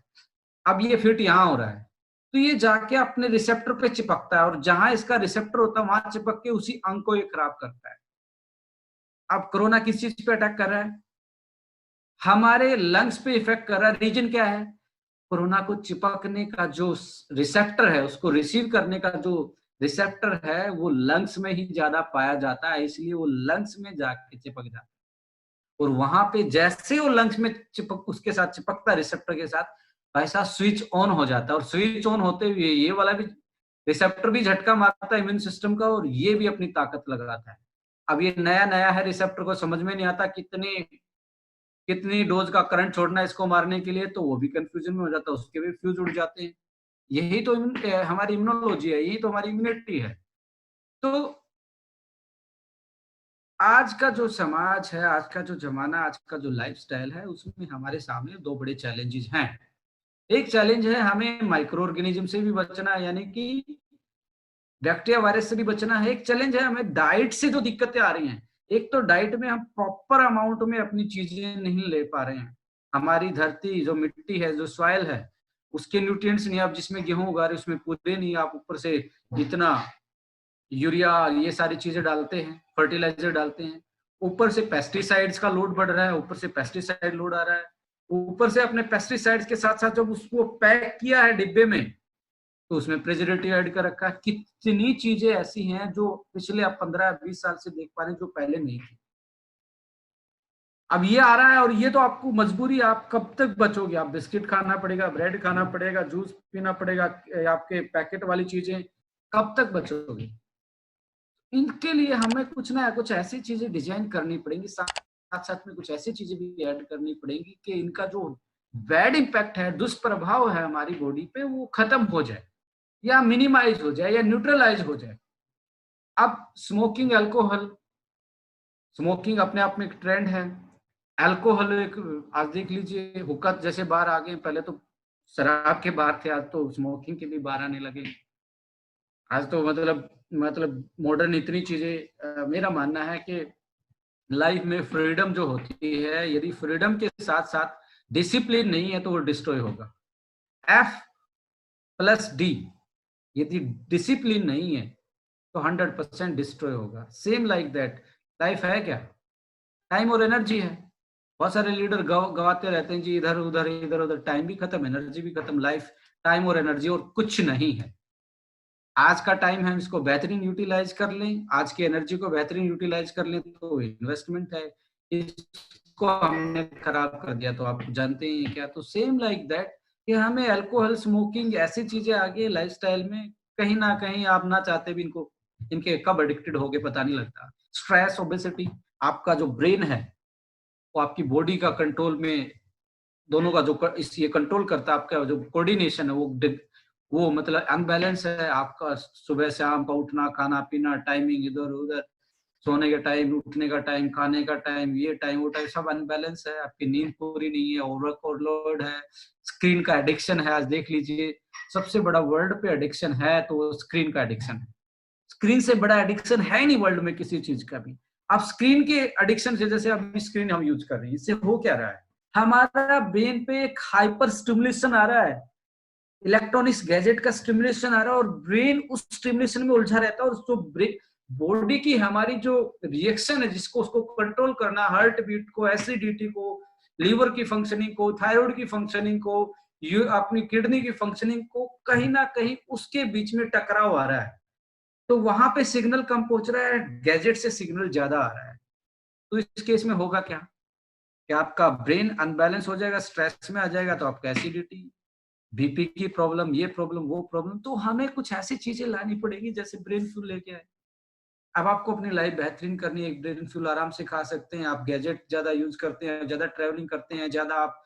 अब ये फिट यहाँ हो रहा है, तो ये जाके अपने रिसेप्टर पे चिपकता है और जहां इसका रिसेप्टर होता है वहां चिपक के उसी अंग को ये खराब करता है। अब कोरोना किस चीज पे अटैक कर रहा है? हमारे लंग्स पे इफेक्ट कर रहा है। रीजन क्या है? कोरोना को चिपकने का जो रिसेप्टर है, उसको रिसीव करने का जो रिसेप्टर है, वो लंग्स में ही ज्यादा पाया जाता है, इसलिए वो लंग्स में जाके चिपक जाता है। और वहां पे जैसे वो लंग्स में चिपक, उसके साथ चिपकता रिसेप्टर के साथ, वैसा स्विच ऑन हो जाता है। और स्विच ऑन होते हुए ये वाला भी रिसेप्टर भी झटका मारता है इम्यून सिस्टम का, और ये भी अपनी ताकत लगाता है। अब ये नया नया है, रिसेप्टर को समझ में नहीं आता कितने कितनी डोज का करंट छोड़ना है इसको मारने के लिए, तो वो भी कंफ्यूजन में हो जाता है, उसके भी फ्यूज उड़ जाते हैं। यही तो हमारी इम्यूनोलॉजी है, यही तो हमारी इम्यूनिटी है। तो आज का जो समाज है, आज का जो जमाना, आज का जो लाइफस्टाइल है, उसमें हमारे सामने दो बड़े चैलेंजेस हैं। एक चैलेंज है हमें माइक्रो ऑर्गेनिज्म से भी बचना है, यानी कि बैक्टीरिया वायरस से भी बचना है। एक चैलेंज है हमें डाइट से जो दिक्कतें आ रही हैं। एक तो डाइट में हम प्रॉपर अमाउंट में अपनी चीजें नहीं ले पा रहे हैं। हमारी धरती जो मिट्टी है, जो सॉइल है, उसके न्यूट्रिएंट्स नहीं, आप जिसमें गेहूं उगा रहे उसमें पूरे नहीं, आप ऊपर से इतना यूरिया ये सारी चीजें डालते हैं, फर्टिलाइजर डालते हैं, ऊपर से पेस्टिसाइड्स का लोड बढ़ रहा है, ऊपर से पेस्टिसाइड लोड आ रहा है, ऊपर से अपने पेस्टिसाइड्स के साथ साथ जब उसको पैक किया है डिब्बे में, तो उसमें प्रिजर्वेटिव ऐड कर रखा है। कितनी चीजें ऐसी हैं जो पिछले आप 15-20 साल से देख पा रहे हैं, जो पहले नहीं थी। अब ये आ रहा है और ये तो आपको मजबूरी, आप कब तक बचोगे? आप बिस्किट खाना पड़ेगा, ब्रेड खाना पड़ेगा, जूस पीना पड़ेगा, आपके पैकेट वाली चीजें, कब तक बचोगे? इनके लिए हमें कुछ ना कुछ ऐसी चीजें डिजाइन करनी पड़ेंगी, साथ साथ में कुछ ऐसी चीजें भी ऐड करनी पड़ेंगी कि इनका जो बैड इम्पैक्ट है, दुष्प्रभाव है हमारी बॉडी पे, वो खत्म हो जाए या मिनिमाइज हो जाए या न्यूट्रलाइज हो जाए। अब स्मोकिंग, अल्कोहल, स्मोकिंग अपने आप में एक ट्रेंड है। अल्कोहल एक, आज देख लीजिए हुक्का जैसे बार आ गए, पहले तो शराब के बार थे, आज तो स्मोकिंग के भी बार आने लगे। आज तो मतलब मॉडर्न इतनी चीजें, मेरा मानना है कि लाइफ में फ्रीडम जो होती है, यदि फ्रीडम के साथ साथ डिसिप्लिन नहीं है तो वो डिस्ट्रॉय होगा। F+D, यदि डिसिप्लिन नहीं है तो 100% डिस्ट्रॉय होगा। सेम लाइक दैट लाइफ है क्या? टाइम और एनर्जी है। बहुत सारे लीडर गवाते रहते हैं जी, इधर उधर इधर उधर, टाइम भी खत्म, एनर्जी भी खत्म। लाइफ टाइम और एनर्जी और कुछ नहीं है। आज का टाइम है, हम इसको बेहतरीन यूटिलाइज कर लें, आज की एनर्जी को बेहतरीन यूटिलाइज कर लें तो इन्वेस्टमेंट है। इसको हमने खराब कर दिया तो आप जानते ही क्या। तो सेम लाइक दैट कि हमें अल्कोहल, स्मोकिंग, ऐसी चीजें आ गई लाइफस्टाइल में, कहीं ना कहीं आप ना चाहते भी इनको, इनके कब एडिक्टेड हो गए पता नहीं लगता। स्ट्रेस, ओबेसिटी, आपका जो ब्रेन है वो आपकी बॉडी का कंट्रोल में, दोनों का जो इस ये कंट्रोल करता है, आपका जो कोऑर्डिनेशन है वो मतलब अनबैलेंस है। आपका सुबह शाम का उठना, खाना पीना, टाइमिंग इधर उधर, सोने का टाइम, उठने का टाइम, खाने का टाइम, ये टाइम वो टाइम, सब अनबैलेंस है। आपकी नींद पूरी नहीं है, ओवरलोड है, स्क्रीन का एडिक्शन है। आज देख लीजिए सबसे बड़ा वर्ल्ड पे एडिक्शन है तो वो स्क्रीन का एडिक्शन है। स्क्रीन से बड़ा एडिक्शन है ही नहीं वर्ल्ड में किसी चीज का भी। अब स्क्रीन के एडिक्शन से, जैसे अभी स्क्रीन हम यूज कर रहे हैं, इससे हो क्या रहा है? हमारा ब्रेन पे एक हाइपर स्टिमुलेशन आ रहा है, इलेक्ट्रॉनिक्स गैजेट का स्टिमुलेशन आ रहा है, और ब्रेन उस स्टिमुलेशन में उलझा रहता है। और जो बॉडी की हमारी जो रिएक्शन है, जिसको उसको कंट्रोल करना, हार्ट बीट को, एसिडिटी को, लीवर की फंक्शनिंग को, थायराइड की फंक्शनिंग को, अपनी किडनी की फंक्शनिंग को, कहीं ना कहीं उसके बीच में टकराव आ रहा है। तो वहां पे सिग्नल कम पहुंच रहा है, गैजेट से सिग्नल ज्यादा आ रहा है। तो इस केस में होगा क्या कि आपका ब्रेन अनबैलेंस हो जाएगा, स्ट्रेस में आ जाएगा, तो आपका एसिडिटी, बीपी की प्रॉब्लम, ये प्रॉब्लम, वो प्रॉब्लम, तो हमें कुछ ऐसी चीजें लानी पड़ेगी जैसे ब्रेन फ्लू लेके आए। अब आपको अपनी लाइफ बेहतरीन करनी है, एक ब्रेन फ्यूल आराम से खा सकते हैं, आप गैजेट ज़्यादा यूज़ करते हैं, ज़्यादा ट्रैवलिंग करते हैं, ज़्यादा आप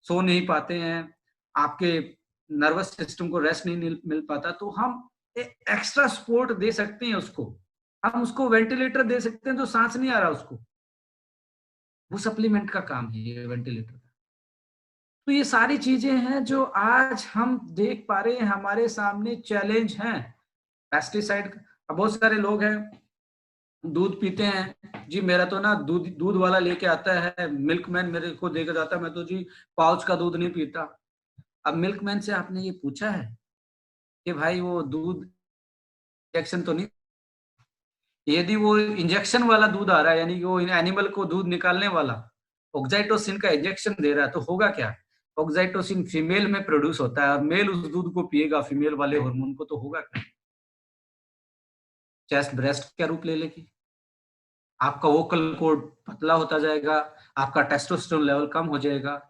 सो नहीं पाते हैं, आपके नर्वस सिस्टम को रेस्ट नहीं मिल पाता, तो हम एक्स्ट्रा सपोर्ट दे सकते हैं उसको। हम उसको वेंटिलेटर दे सकते हैं, तो सांस नहीं आ रहा उसको, वो सप्लीमेंट का काम है ये वेंटिलेटर का। तो ये सारी चीजें हैं जो आज हम देख पा रहे हैं, हमारे सामने चैलेंज हैं। पेस्टिसाइड, अब बहुत सारे लोग हैं दूध पीते हैं जी, मेरा तो ना दूध दूध वाला लेके आता है, मिल्कमैन मेरे को देकर जाता है, मैं तो जी पाउच का दूध नहीं पीता। अब मिल्कमैन से आपने ये पूछा है कि भाई वो दूध इंजेक्शन तो नहीं, यदि वो इंजेक्शन वाला दूध आ रहा है, यानी कि वो एनिमल को दूध निकालने वाला ऑक्साइटोसिन का इंजेक्शन दे रहा है, तो होगा क्या? ऑक्साइटोसिन फीमेल में प्रोड्यूस होता है और मेल उस दूध को पिएगा, फीमेल वाले हार्मोन को, तो होगा क्या? चेस्ट ब्रेस्ट क्या रूप ले लेगी, आपका वोकल कोड पतला होता जाएगा, आपका टेस्टोस्टेरोन लेवल कम हो जाएगा।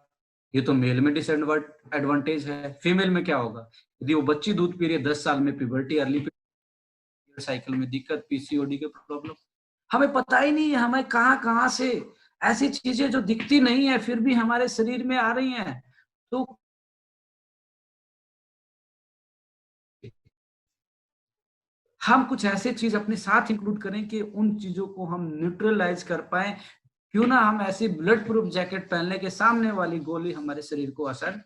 ये तो मेल में डिसएडवांटेज है। फीमेल में क्या होगा? यदि वो बच्ची दूध पी रही है 10 साल में, प्यूबर्टी, अर्ली साइकिल में दिक्कत, पीसीओडी के प्रॉब्लम, हमें पता ही नहीं है हमें कहाँ कहाँ से ऐसी चीजें जो दिखती नहीं है फिर भी हमारे शरीर में आ रही हैं। तो हम कुछ ऐसे चीज अपने साथ इंक्लूड करें कि उन चीजों को हम न्यूट्रलाइज कर पाए। क्यों ना हम ऐसी बुलेट प्रूफ जैकेट पहन ले कि सामने वाली गोली हमारे शरीर को असर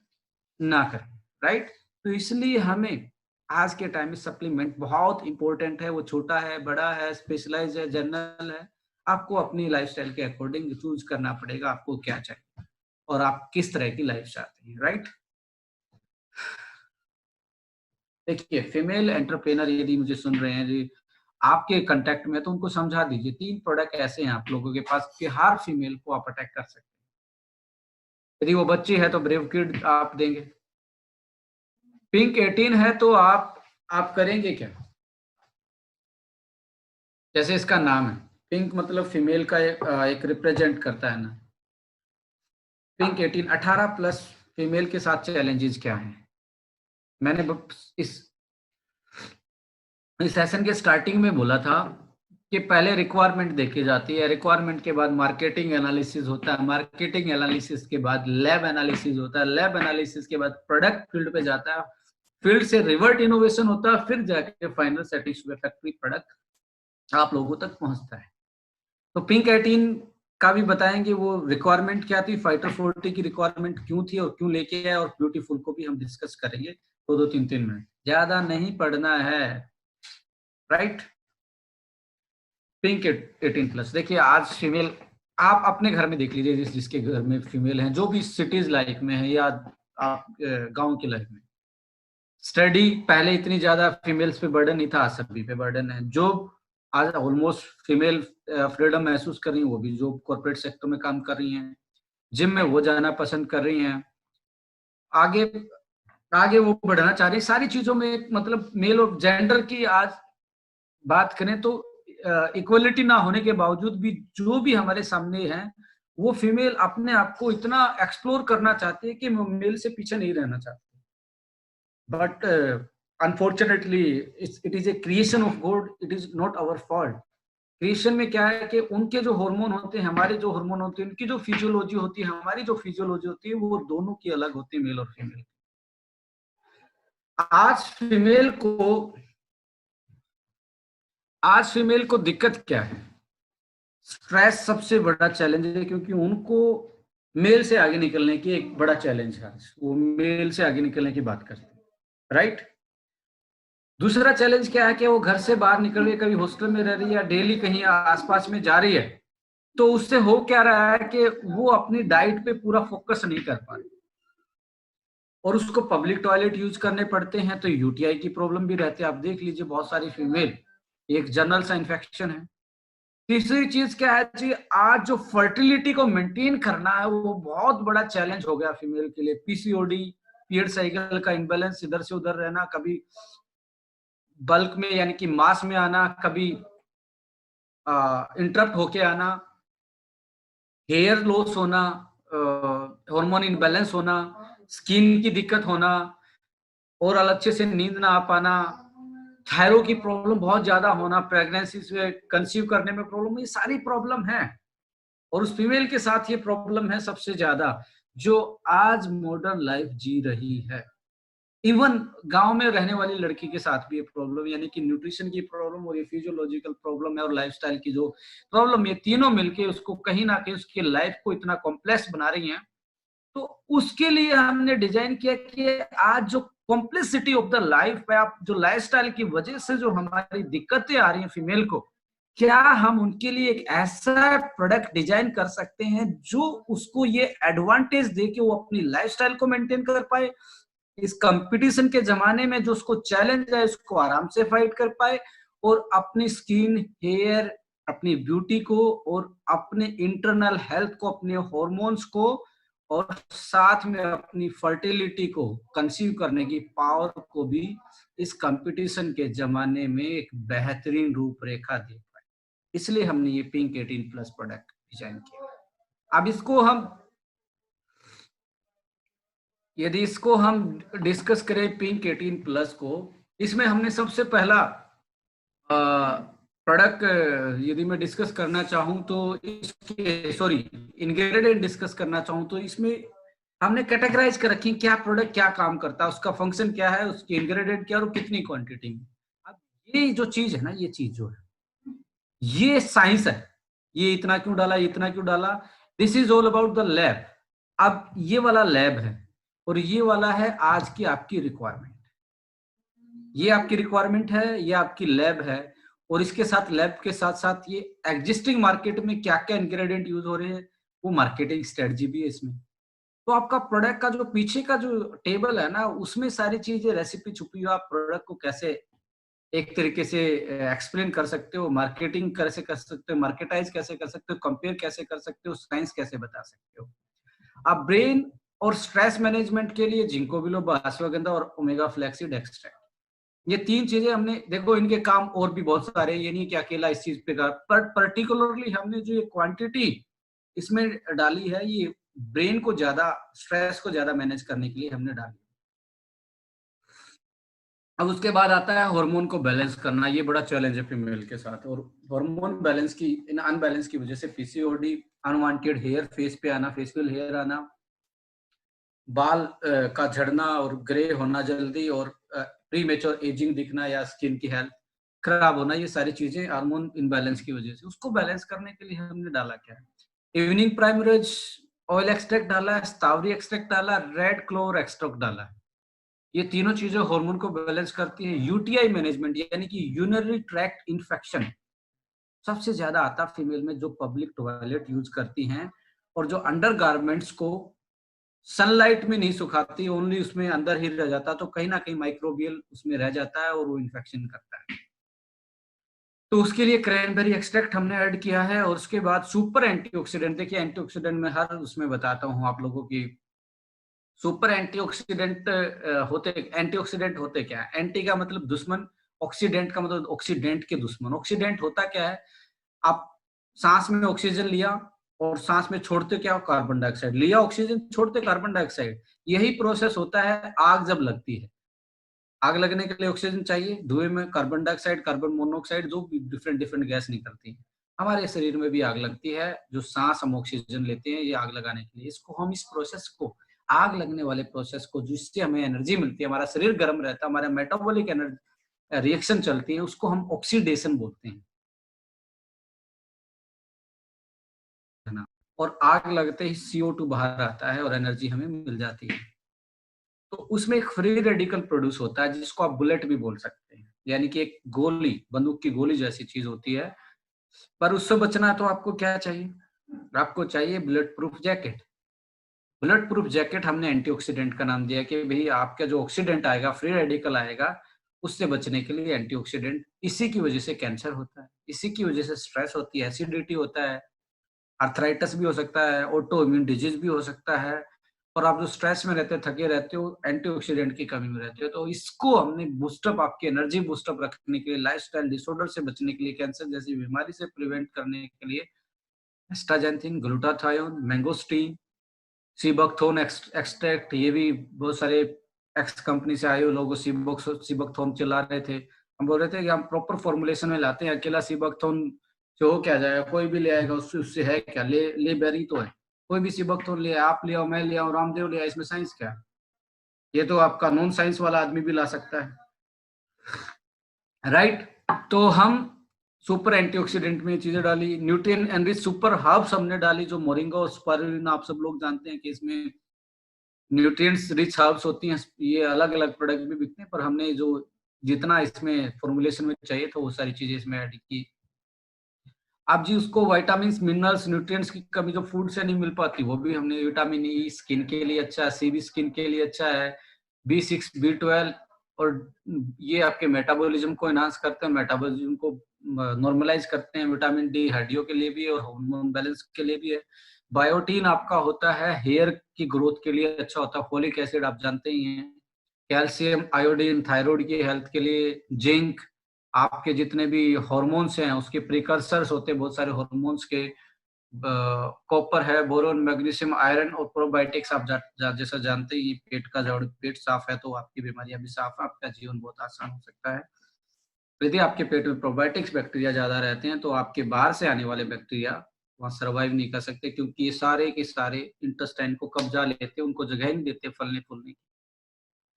ना करे, राइट? तो इसलिए हमें आज के टाइम में सप्लीमेंट बहुत इंपॉर्टेंट है, वो छोटा है, बड़ा है, स्पेशलाइज है, जनरल है, आपको अपनी लाइफस्टाइल के अकॉर्डिंग चूज करना पड़ेगा आपको क्या चाहिए और आप किस तरह की लाइफ चाहते हैं, राइट? देखिए, फीमेल एंटरप्रेनर यदि मुझे सुन रहे हैं जी, आपके कांटेक्ट में, तो उनको समझा दीजिए 3 प्रोडक्ट ऐसे हैं आप लोगों के पास कि हर फीमेल को आप अटैक कर सकते हैं। यदि वो बच्ची है तो ब्रेव किड आप देंगे। पिंक 18 है तो आप करेंगे क्या? जैसे इसका नाम है, पिंक मतलब फीमेल का एक रिप्रेजेंट करता है ना। पिंक 18 18 प्लस फीमेल के साथ चैलेंजेस क्या हैं? मैंने इस सेशन के स्टार्टिंग में बोला था कि पहले रिक्वायरमेंट देखी जाती है, रिक्वायरमेंट के बाद मार्केटिंग एनालिसिस होता है, मार्केटिंग एनालिसिस के बाद लैब एनालिसिस होता है, लैब एनालिसिस के बाद प्रोडक्ट फील्ड पे जाता है, फील्ड से रिवर्ट इनोवेशन होता है, फिर जाके फाइनल सेटिस्फैक्टरी प्रोडक्ट आप लोगों तक पहुंचता है। तो पिंक 18 का भी बताएंगे वो रिक्वायरमेंट क्या थी, फाइटर 40 की रिक्वायरमेंट क्यों थी और क्यों लेके आए, और ब्यूटीफुल को भी हम डिस्कस करेंगे 2-3 मिनट, ज्यादा नहीं पढ़ना है, राइट? पिंक 18 प्लस, देखिए आज फीमेल, आप अपने घर में देख लीजिए, जिसके घर में फीमेल हैं, जो भी सिटीज लाइफ में है या आप गांव की लाइफ में, स्टडी पहले इतनी ज्यादा फीमेल्स पे बर्डन नहीं था, आज सभी पे बर्डन है। जो आज ऑलमोस्ट फीमेल फ्रीडम महसूस कर रही है, वो भी जो कॉर्पोरेट सेक्टर में काम कर रही हैं, जिम में वो जाना पसंद कर रही हैं, आगे आगे वो बढ़ना चाह रही है, सारी चीजों में मतलब मेल और जेंडर की आज बात करें तो इक्वलिटी ना होने के बावजूद भी जो भी हमारे सामने हैं, वो फीमेल अपने आप को इतना एक्सप्लोर करना चाहती है कि मेल से पीछे नहीं रहना चाहती। But unfortunately it is a creation of God, it is not our fault. Creation में क्या है कि उनके जो हार्मोन होते हैं, हमारे जो हार्मोन होते हैं, उनकी जो फिजियोलॉजी होती है, हमारी जो फिजियोलॉजी होती है, वो दोनों की अलग होती है, मेल और फीमेल। आज फीमेल को आज फीमेल को दिक्कत क्या है? स्ट्रेस सबसे बड़ा चैलेंज है, क्योंकि उनको मेल से आगे निकलने की एक बड़ा चैलेंज है, वो मेल से आगे निकलने की बात करते हैं, राइट? दूसरा चैलेंज क्या है कि वो घर से बाहर निकल के कभी हॉस्टल में रह रही है या डेली कहीं आसपास में जा रही है, तो उससे हो क्या रहा है कि वो अपनी डाइट पे पूरा फोकस नहीं कर पा रही और उसको पब्लिक टॉयलेट यूज करने पड़ते हैं, तो यूटीआई की प्रॉब्लम भी रहती है। आप देख लीजिए बहुत सारी फीमेल, एक जनरल सा इन्फेक्शन है। तीसरी चीज क्या है जी, आज जो फर्टिलिटी को मेंटेन करना है वो बहुत बड़ा चैलेंज हो गया फीमेल के लिए। पीसीओडी, पीरियड साइकिल का इम्बैलेंस, इधर से उधर रहना, कभी बल्क में यानी कि मास में आना, कभी इंटरप्ट होके आना, हेयर लॉस होना, हार्मोन इनबैलेंस होना, स्किन की दिक्कत होना, ओवरऑल अच्छे से नींद ना आ पाना, थायराइड की प्रॉब्लम बहुत ज्यादा होना, प्रेगनेंसी से कंसीव करने में प्रॉब्लम, ये सारी प्रॉब्लम है। और उस फीमेल के साथ ये प्रॉब्लम है सबसे ज्यादा, जो आज मॉडर्न लाइफ जी रही है। इवन गांव में रहने वाली लड़की के साथ भी ये प्रॉब्लम, यानी कि न्यूट्रिशन की प्रॉब्लम और ये फिजियोलॉजिकल प्रॉब्लम है और लाइफस्टाइल की जो प्रॉब्लम, ये तीनों मिलके उसको कहीं ना कहीं उसकी लाइफ को इतना कॉम्प्लेक्स बना रही हैं। तो उसके लिए हमने डिजाइन किया कि आज जो कॉम्प्लेक्सिटी ऑफ द लाइफ है, आप जो लाइफस्टाइल की वजह से जो हमारी दिक्कतें आ रही हैं फीमेल को, क्या हम उनके लिए एक ऐसा प्रोडक्ट डिजाइन कर सकते हैं जो उसको ये एडवांटेज दे के वो अपनी लाइफस्टाइल को मेंटेन कर पाए, इस कंपटीशन के जमाने में जो उसको चैलेंज है उसको आराम से फाइट कर पाए, और अपनी स्किन, हेयर, अपनी ब्यूटी को और अपने इंटरनल हेल्थ को, अपने हॉर्मोन्स को और साथ में अपनी फर्टिलिटी को, कंसीव करने की पावर को भी इस कंपटीशन के जमाने में एक बेहतरीन रूपरेखा दे पाए। इसलिए हमने ये पिंक 18 प्लस प्रोडक्ट डिजाइन किया। अब इसको हम, यदि इसको हम डिस्कस करें पिंक 18 प्लस को, इसमें हमने सबसे पहला प्रोडक्ट, यदि मैं डिस्कस करना चाहूं तो इसके, सॉरी, इंग्रेडिएंट डिस्कस करना चाहूं तो इसमें हमने कैटेगराइज कर रखी क्या प्रोडक्ट क्या काम करता है, उसका फंक्शन क्या है, उसके इंग्रेडिएंट क्या है और कितनी क्वांटिटी में। अब ये जो चीज है ना, ये चीज जो है ये साइंस है। ये इतना क्यों डाला, इतना क्यों डाला, this is all about the lab. अब ये वाला लैब है और ये वाला है आज की आपकी रिक्वायरमेंट। ये आपकी रिक्वायरमेंट है, ये आपकी लैब है, और इसके साथ लैब के साथ साथ ये एग्जिस्टिंग मार्केट में क्या क्या इंग्रेडिएंट यूज हो रहे हैं, वो मार्केटिंग स्ट्रेटजी भी है इसमें। तो आपका प्रोडक्ट का जो पीछे का जो टेबल है ना, उसमें सारी चीजें, रेसिपी छुपी हुई, आप प्रोडक्ट को कैसे एक तरीके से एक्सप्लेन कर सकते हो, मार्केटिंग कैसे कर सकते हो, मार्केटाइज कैसे कर सकते हो, कंपेयर कैसे कर सकते हो, साइंस कैसे बता सकते हो। आप ब्रेन और स्ट्रेस मैनेजमेंट के लिए जिंको बिलोबा, अश्वगंधा और ओमेगा फ्लैक्सीड एक्सट्रैक्ट, ये तीन चीजें हमने, देखो इनके काम और भी बहुत सारे, ये नहीं कि अकेला इस चीज पे कर, पर पर्टिकुलरली हमने जो ये क्वांटिटी इसमें डाली है, ये ब्रेन को ज्यादा, स्ट्रेस को ज्यादा मैनेज करने के लिए हमने डाली। अब उसके बाद आता है हार्मोन को बैलेंस करना, ये बड़ा चैलेंज है फीमेल के साथ। और हार्मोन बैलेंस की, इन अनबैलेंस की वजह से पीसीओडी, अनवांटेड हेयर फेस पे आना, फेशियल हेयर आना, बाल का झड़ना और ग्रे होना जल्दी, और प्री मेच्योर एजिंग दिखना या स्किन की हेल्थ खराब होना, ये सारी चीजें हार्मोन इनबैलेंस की वजह से। उसको बैलेंस करने के लिए हमने डाला क्या है, इवनिंग प्राइमरेज ऑयल एक्सट्रैक्ट डाला है, स्टावरी एक्सट्रैक्ट डाला, रेड क्लोवर एक्सट्रैक्ट डाला है। ये तीनों चीजें हार्मोन को बैलेंस करती है। यूटीआई मैनेजमेंट, यानी कि यूरिनरी ट्रैक्ट इन्फेक्शन सबसे ज्यादा आता फीमेल में, जो पब्लिक टॉयलेट यूज करती हैं और जो अंडर गारमेंट्स को सनलाइट में नहीं सुखाती, ओनली उसमें अंदर ही रह जाता, तो कहीं ना कहीं माइक्रोबियल उसमें रह जाता है और वो इन्फेक्शन करता है। तो उसके लिए क्रैनबेरी एक्सट्रैक्ट हमने ऐड किया है। और उसके बाद सुपर एंटीऑक्सीडेंट, देखिए एंटीऑक्सीडेंट में हर उसमें बताता हूँ आप लोगों की, सुपर एंटीऑक्सीडेंट होते, एंटीऑक्सीडेंट होते क्या है, एंटी का मतलब दुश्मन, ऑक्सीडेंट का मतलब ऑक्सीडेंट के दुश्मन। ऑक्सीडेंट होता क्या है, आप सांस में ऑक्सीजन लिया और सांस में छोड़ते क्या हो, कार्बन डाइऑक्साइड लिया, ऑक्सीजन छोड़ते कार्बन डाइऑक्साइड। यही प्रोसेस होता है आग जब लगती है। आग लगने के लिए ऑक्सीजन चाहिए, धुएं में कार्बन डाइऑक्साइड, कार्बन मोनोऑक्साइड, जो डिफरेंट डिफरेंट गैस निकलती है। हमारे शरीर में भी आग लगती है, जो सांस हम ऑक्सीजन लेते हैं, ये आग लगाने के लिए। इसको हम, इस प्रोसेस को, आग लगने वाले प्रोसेस को, जिससे हमें एनर्जी मिलती है, हमारा शरीर गर्म रहता है, हमारा मेटाबॉलिक एनर्जी रिएक्शन चलती है, उसको हम ऑक्सीडेशन बोलते हैं, है ना। और आग लगते ही CO2 बाहर आता है और एनर्जी हमें मिल जाती है। तो उसमें एक फ्री रेडिकल प्रोड्यूस होता है, जिसको आप बुलेट भी बोल सकते हैं, यानी कि एक गोली, बंदूक की गोली जैसी चीज होती है। पर उससे बचना है तो आपको क्या चाहिए, आपको चाहिए bullet proof jacket. Bullet proof jacket हमने एंटीऑक्सीडेंट का नाम दिया कि भाई आपका जो ऑक्सीडेंट आएगा, फ्री रेडिकल आएगा, उससे बचने के लिए एंटीऑक्सीडेंट। इसी की वजह से कैंसर होता है, इसी की वजह से स्ट्रेस होती है, एसिडिटी होता है, आर्थराइटिस भी हो सकता है, ऑटो इम्यून डिजीज भी हो सकता है। और आप जो स्ट्रेस में रहते हो, थके रहते हो, एंटीऑक्सीडेंट की कमी में रहते हो, तो इसको हमने बूस्टअप, आपकी एनर्जी बूस्टअप रखने के लिए, लाइफस्टाइल डिसऑर्डर से बचने के लिए, कैंसर जैसी बीमारी से प्रिवेंट करने के लिए एस्टाजेंथिन, ग्लूटाथायोन, मैंगोस्टीन, सीबकथोन एक्सट्रैक्ट, ये भी बहुत सारे एक्स कंपनी से आए हुए लोग सीबकथोन चला रहे थे। हम बोल रहे थे कि हम प्रॉपर फॉर्मुलेशन में लाते हैं, अकेला सीबकथोन जो हो क्या जाएगा, कोई भी ले आएगा, उससे है क्या, ले बेरी तो है, कोई भी सीबकथोन ले, आप ले आओ, मैं ले आऊं, रामदेव ले आए, इसमें साइंस क्या है? ये तो आपका नॉन साइंस वाला आदमी भी ला सकता है, राइट। तो हम सुपर एंटीऑक्सीडेंट में चीजें डाली, न्यूट्रिएंट एनरिच सुपर हर्ब्स हमने डाली, जो मोरिंगा और स्पारुलिना, आप सब लोग जानते हैं कि इसमें न्यूट्रिएंट्स रिच हर्ब्स होती हैं। ये अलग अलग प्रोडक्ट भी बिकते हैं, पर हमने जो जितना इसमें फॉर्मुलेशन में चाहिए था वो सारी चीजें इसमें ऐड की। अब जी उसको विटामिन मिनरल्स न्यूट्रिएंट्स की कमी जो फूड से नहीं मिल पाती, वो भी हमने, विटामिन ई स्किन के लिए अच्छा है, सी भी स्किन के लिए अच्छा है, B6 B12, और ये आपके मेटाबॉलिज्म को एनहांस करते हैं, मेटाबॉलिज्म को नॉर्मलाइज करते हैं, विटामिन डी हड्डियों के लिए भी है और हार्मोन बैलेंस के लिए भी है। बायोटीन आपका होता है हेयर की ग्रोथ के लिए अच्छा होता है, फोलिक एसिड आप जानते ही हैं, कैल्शियम आयोडीन थायराइड की हेल्थ के लिए, जिंक आपके जितने भी हॉर्मोन्स हैं उसके प्रिकर्सर्स होते हैं बहुत सारे हॉर्मोन्स के, कॉपर है, बोरोन, मैग्नीशियम, आयरन और प्रोबायोटिक्स आप जैसा जानते ही, पेट का जड़, पेट साफ है तो आपकी बीमारियां भी साफ है, आपका जीवन बहुत आसान हो सकता है। यदि आपके पेट में प्रोबायोटिक्स बैक्टीरिया ज्यादा रहते हैं तो आपके बाहर से आने वाले बैक्टीरिया वहां सर्वाइव नहीं कर सकते, क्योंकि ये सारे के सारे इंटेस्टाइन को कब्जा लेते हैं, उनको जगह ही नहीं देते फलने फूलने की।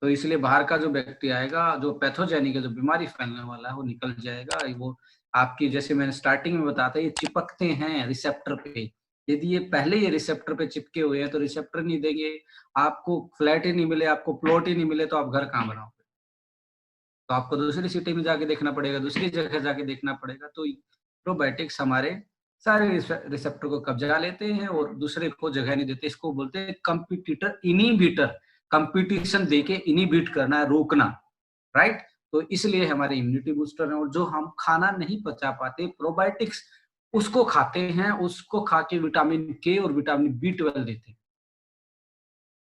तो इसलिए बाहर का जो बैक्टीरिया आएगा, जो पैथोजेनिक है, जो बीमारी फैलने वाला है, वो निकल जाएगा। वो आपकी, जैसे मैंने स्टार्टिंग में बताया था, ये चिपकते हैं रिसेप्टर पे। यदि ये पहले ये रिसेप्टर पे चिपके हुए हैं तो रिसेप्टर नहीं देंगे, आपको फ्लैट ही नहीं मिले, आपको प्लॉट ही नहीं मिले, तो आप घर कहाँ बनाओगे? तो आपको दूसरी सिटी में जाके देखना पड़ेगा, दूसरी जगह जाके देखना पड़ेगा। तो प्रोबायोटिक्स हमारे सारे रिसेप्टर को कब्जा लेते हैं और दूसरे को जगह नहीं देते। इसको बोलते हैं कंपिटिटर इनिबिटर, कंपटीशन देके इनिबिट करना है, रोकना, राइट। तो इसलिए हमारे इम्यूनिटी बूस्टर है। और जो हम खाना नहीं पचा पाते, प्रोबायोटिक्स उसको खाते हैं, उसको खा के विटामिन के और विटामिन B12 देते हैं,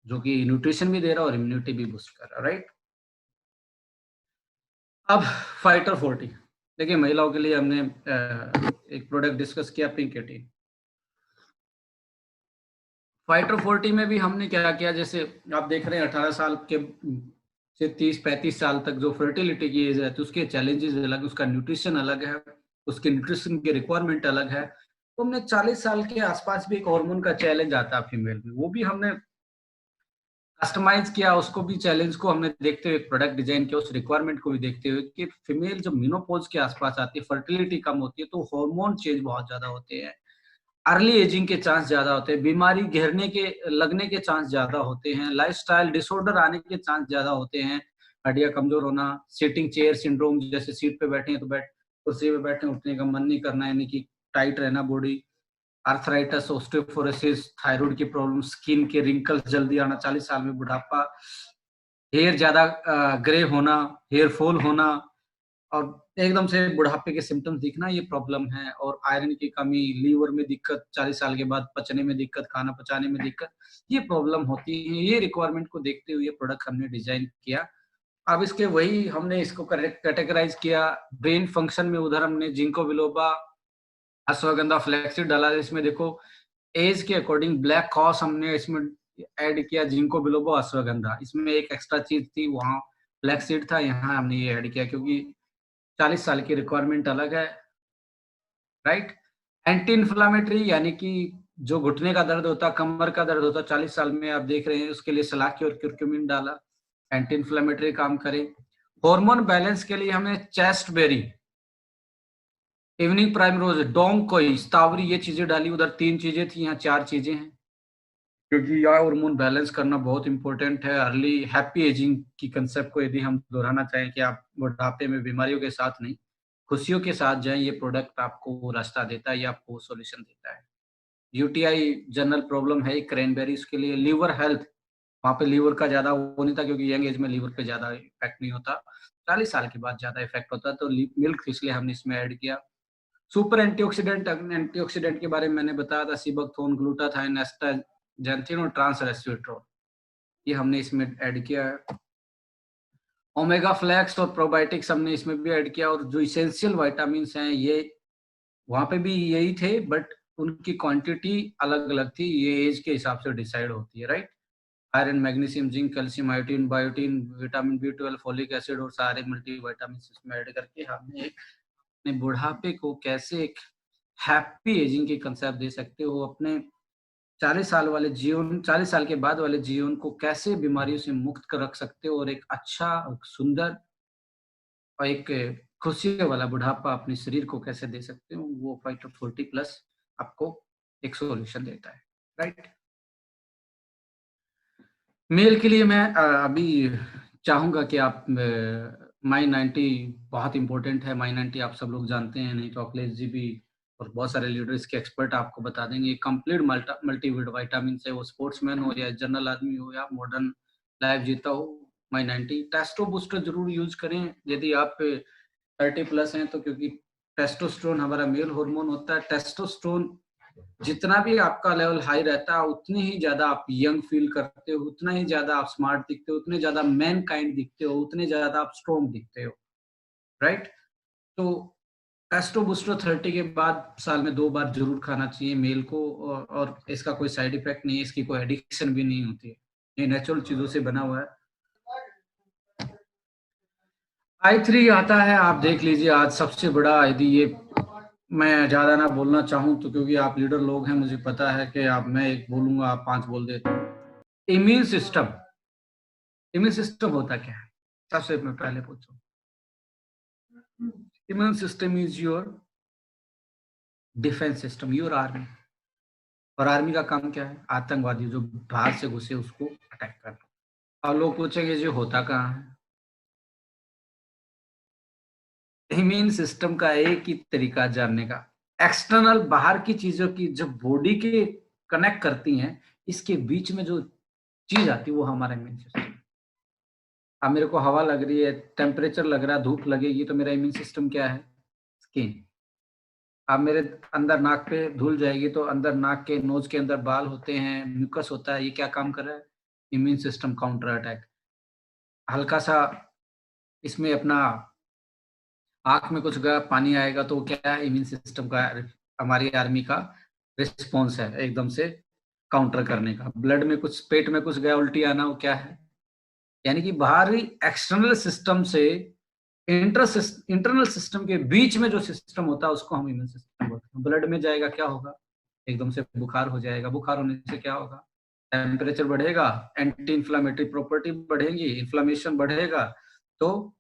जो कि न्यूट्रिशन भी दे रहा है और इम्यूनिटी भी बूस्ट कर रहा है, राइट। अब फाइटर 40, देखिए महिलाओं के लिए हमने एक प्रोडक्ट डिस्कस किया, पिंक 18। फाइटर 40 में भी हमने क्या किया, जैसे आप देख रहे हैं 18 साल के से 30-35 साल तक जो फर्टिलिटी की एज है, तो उसके चैलेंजेस अलग, उसका न्यूट्रिशन अलग है, उसके न्यूट्रिशन की रिक्वायरमेंट अलग है। तो हमने 40 साल के आसपास भी एक हार्मोन का चैलेंज आता है फीमेल में, वो भी हमने कस्टमाइज किया, उसको भी चैलेंज को हमने देखते हुए प्रोडक्ट डिजाइन किया, उस रिक्वायरमेंट को भी देखते हुए कि फीमेल जब मेनोपॉज के आसपास आती है, फर्टिलिटी कम होती है, तो हार्मोन चेंज बहुत ज्यादा होते हैं, अर्ली एजिंग के चांस ज्यादा होते हैं, बीमारी घेरने के लगने के चांस ज्यादा होते हैं, लाइफस्टाइल डिसऑर्डर आने के चांस ज्यादा होते हैं, हड्डियां कमजोर होना, सिटिंग चेयर सिंड्रोम, जैसे सीट पे बैठे हैं तो कुर्सी पे बैठे उठने का मन नहीं करना, यानी कि टाइट रहना बॉडी, आर्थराइटिस, ऑस्टियोपोरोसिस, थायराइड की प्रॉब्लम, स्किन के रिंकल्स जल्दी आना 40 साल में, बुढ़ापा, हेयर ज्यादा ग्रे होना, हेयर फॉल होना और एकदम से बुढ़ापे के सिम्टम्स दिखना, ये प्रॉब्लम है। और आयरन की कमी, लीवर में दिक्कत, 40 साल के बाद पचने में दिक्कत, खाना पचाने में दिक्कत, ये प्रॉब्लम होती है। ये रिक्वायरमेंट को देखते हुए ये प्रोडक्ट हमने डिजाइन किया। अब इसके वही हमने इसको कैटेगराइज किया ब्रेन फंक्शन में, उधर हमने जिंको बिलोबा, अश्वगंधा, फ्लैक्सीड डाला। इसमें देखो एज के अकॉर्डिंग ब्लैक कॉस हमने इसमें ऐड किया, जिंको बिलोबा, अश्वगंधा, इसमें एक एक्स्ट्रा चीज थी, वहाँ फ्लैक्सीड था, यहाँ हमने ये ऐड किया क्योंकि 40 साल की रिक्वायरमेंट अलग है, राइट। एंटी इन्फ्लामेटरी, यानी कि जो घुटने का दर्द होता, कमर का दर्द होता 40 साल में, आप देख रहे हैं, उसके लिए सलाकी और क्यूरक्यूमिन डाला, एंटी इन्फ्लामेटरी काम करे। हार्मोन बैलेंस के लिए हमने चेस्ट बेरी, इवनिंग प्राइम रोज, डोंग कोई, स्टावरी, ये चीजें डाली। उधर 3 चीजें थी, यहाँ 4 चीजें हैं, क्योंकि यह हार्मोन बैलेंस करना बहुत इंपॉर्टेंट है। अर्ली हैप्पी एजिंग की कंसेप्ट को यदि हम दोहराना चाहें कि आप बुढ़ापे में बीमारियों के साथ नहीं, खुशियों के साथ जाएं, ये प्रोडक्ट आपको वो रास्ता देता है, ये आपको सॉल्यूशन देता है। यूटीआई जनरल प्रॉब्लम है क्रैनबेरीज के लिए। लिवर हेल्थ, वहाँ पे लीवर का ज्यादा वो नहीं था, क्योंकि यंग एज में लीवर पे ज्यादा इफेक्ट नहीं होता, 40 साल के बाद ज्यादा इफेक्ट होता है, तो मिल्क इसलिए हमने इसमें ऐड किया। सुपर एंटीऑक्सीडेंट, एंटीऑक्सीडेंट के बारे में मैंने बताया था, सीबकथोन, ग्लूटाथाइन, एस्टाजेंथिन और ट्रांस रेस्वेट्रोल, ये हमने इसमें ऐड किया है। ओमेगा फ्लैक्स और प्रोबायोटिक्स हमने इसमें भी ऐड किया। और जो इसेंशियल विटामिन हैं, ये वहाँ पे भी यही थे, बट उनकी क्वांटिटी अलग अलग थी, ये एज के हिसाब से डिसाइड होती है, right. Iron, magnesium, zinc, calcium, iodine, biotin, vitamin B12, folic acid और सारे मल्टीविटामिन इसमें ऐड करके हमने अपने बुढ़ापे को कैसे एक हैप्पी एजिंग के कंसेप्ट दे सकते हो, अपने 40 साल वाले जीवन, 40 साल के बाद वाले जीवन को कैसे बीमारियों से मुक्त कर रख सकते हो और एक अच्छा, सुंदर और एक खुशी वाला बुढ़ापा अपने शरीर को कैसे दे सकते हो, वो फाइटर 40 प्लस आपको एक सॉल्यूशन देता है, राइट। मेल के लिए मैं अभी चाहूंगा कि आप माई 90 बहुत इंपॉर्टेंट है। माई 90 आप सब लोग जानते हैं, नहीं तो अखिलेश जी भी और बहुत सारे लीडर्स के एक्सपर्ट आपको बता देंगे। कंप्लीट मल्टी विटामिन से, वो स्पोर्ट्समैन हो या जनरल आदमी हो या मॉडर्न लाइफ जीता हो, माई 90 टेस्टो बूस्टर जरूर यूज करें यदि आप 30 प्लस हैं तो, क्योंकि टेस्टोस्टेरोन हमारा मेल हार्मोन होता है। टेस्टोस्टेरोन जितना भी आपका लेवल हाई रहता है उतनी ही ज्यादा आप यंग फील करते हो, उतना ही ज्यादा आप स्मार्ट दिखते हो, उतने ज्यादा मैन काइंड दिखते हो, उतने ज्यादा आप स्ट्रॉन्ग दिखते हो, राइट। तो टेस्टो बूस्टर 30 के बाद साल में 2 बार जरूर खाना चाहिए मेल को, और इसका कोई साइड इफेक्ट नहीं है, इसकी कोई एडिक्शन भी नहीं होती है, ये नेचुरल चीजों से बना हुआ है। I3 आता है, आप देख लीजिए आज सबसे बड़ा, यदि ये मैं ज्यादा ना बोलना चाहूं तो, क्योंकि आप लीडर लोग हैं, मुझे पता है कि आप, मैं एक बोलूंगा आप 5 बोल देते हो। इम्यून सिस्टम, इम्यून सिस्टम होता क्या है, सबसे मैं पहले पूछूं। Immune system is your defence system, your army. और आर्मी का काम क्या है, आतंकवादी जो बाहर से घुसे उसको अटैक करना। और लोग पूछेंगे जो होता कहाँ है, इम्यून सिस्टम का एक ही तरीका जानने का, एक्सटर्नल बाहर की चीजों की जो बॉडी के कनेक्ट करती हैं, इसके बीच में जो चीज आती है वो हमारा इम्यून सिस्टम। अब मेरे को हवा लग रही है, टेम्परेचर लग रहा है, धूप लगेगी तो मेरा इम्यून सिस्टम क्या है, स्किन। अब मेरे अंदर नाक पे धूल जाएगी तो अंदर नाक के नोज के अंदर बाल होते हैं, म्यूकस होता है, ये क्या काम कर रहा है, इम्यून सिस्टम काउंटर अटैक। हल्का सा इसमें अपना आंख में कुछ गया, पानी आएगा तो क्या है, इम्यून सिस्टम का, हमारी आर्मी का रिस्पॉन्स है एकदम से काउंटर करने का। ब्लड में कुछ, पेट में कुछ गया, उल्टी आना, वो क्या है, यानी कि बाहरी एक्सटर्नल सिस्टम से इंटरनल सिस्टम के बीच में जो सिस्टम होता है उसको हम इम्यून सिस्टम बोलते हैं। ब्लड में जाएगा क्या होगा, एकदम से बुखार हो जाएगा, बुखार होने से क्या होगा, टेम्परेचर बढ़ेगा, एंटी इंफ्लामेटरी प्रॉपर्टी बढ़ेगी, इन्फ्लामेशन बढ़ेगा, तो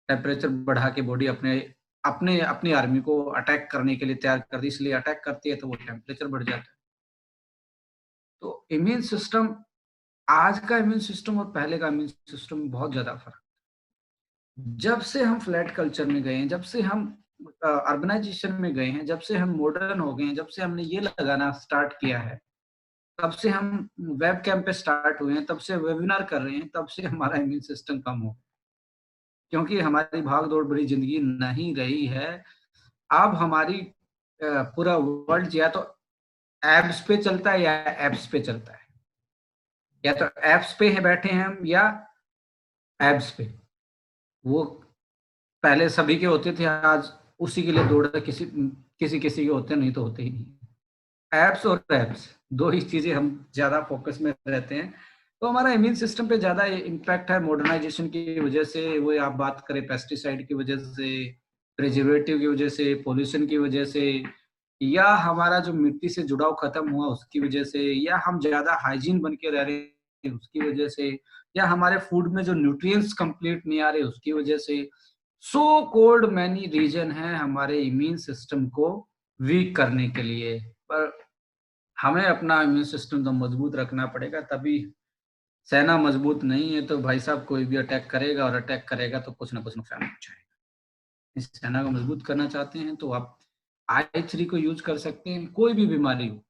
टेम्परेचर बढ़ा के बॉडी अपने अपने अपनी आर्मी को अटैक करने के लिए तैयार कर दी, इसलिए अटैक करती है तो वो टेम्परेचर बढ़ जाता है। तो इम्यून सिस्टम, आज का इम्यून सिस्टम और पहले का इम्यून सिस्टम में बहुत ज्यादा फर्क। जब से हम फ्लैट कल्चर में गए हैं, जब से हम अर्बनाइजेशन में गए हैं, जब से हम मॉडर्न हो गए हैं, जब से हमने ये लगाना स्टार्ट किया है, तब से हम वेब कैम पे स्टार्ट हुए हैं, तब से वेबिनार कर रहे हैं, तब से हमारा इम्यून सिस्टम कम हो, क्योंकि हमारी भाग दौड़ भरी जिंदगी नहीं रही है। अब हमारी पूरा वर्ल्ड या तो एप्स पे चलता है या एप्स पे चलता है, या तो एप्स पे है बैठे हैं हम या एप्स पे। वो पहले सभी के होते थे, आज उसी के लिए दौड़ रहे, किसी किसी किसी के होते, नहीं तो होते ही नहीं। एप्स और एप्स, दो ही चीजें हम ज्यादा फोकस में रहते हैं, तो हमारा इम्यून सिस्टम पे ज्यादा इम्पैक्ट है मॉडर्नाइजेशन की वजह से। वो आप बात करें पेस्टिसाइड की वजह से, प्रिजर्वेटिव की वजह से, पोल्यूशन की वजह से, या हमारा जो मिट्टी से जुड़ाव खत्म हुआ उसकी वजह से, या हम ज्यादा हाइजीन बन के रह रहे हैं उसकी वजह से, या हमारे फूड में जो न्यूट्रिएंट्स कंप्लीट नहीं आ रहे उसकी वजह से। सो कोल्ड मैनी रीजन है हमारे इम्यून सिस्टम को वीक करने के लिए। पर हमें अपना इम्यून सिस्टम तो मजबूत रखना पड़ेगा, तभी। सेना मजबूत नहीं है तो भाई साहब कोई भी अटैक करेगा, और अटैक करेगा तो कुछ ना कुछ नुकसान पहुंचाएगा। इस सेना को मजबूत करना चाहते हैं तो आप I3 को यूज कर सकते हैं। कोई भी बीमारी हो,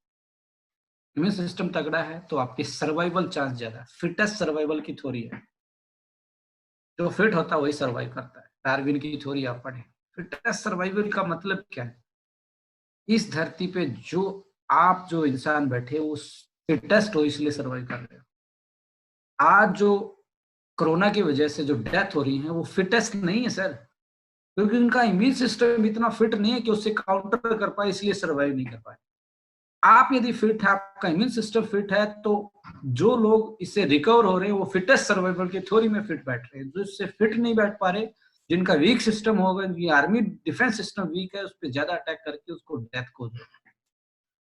इम्यून सिस्टम तगड़ा है तो आपकी सर्वाइवल चांस ज्यादा। फिटेस्ट सर्वाइवल की थ्योरी है, जो फिट होता है वही सर्वाइव करता है। डार्विन की थ्योरी आप पढ़ें। फिटेस्ट सर्वाइवल का मतलब क्या है, इस धरती पे जो आप जो इंसान बैठे वो फिटेस्ट हो, इसलिए सर्वाइव कर रहे हो। आज जो कोरोना की वजह से जो डेथ हो रही है वो फिटेस्ट नहीं है सर, क्योंकि उनका इम्यून सिस्टम इतना फिट नहीं है कि उससे काउंटर कर पाए, इसलिए सर्वाइव नहीं कर पाए। आप यदि फिट है, आपका इम्यून सिस्टम फिट है, तो जो लोग इससे रिकवर हो रहे हैं वो फिटेस्ट सर्वाइवल की थ्योरी में फिट बैठ रहे हैं। जो इससे फिट नहीं बैठ पा रहे, जिनका वीक सिस्टम होगा, जिनकी आर्मी डिफेंस सिस्टम वीक है, उस पर ज्यादा अटैक करके उसको डेथ को दो।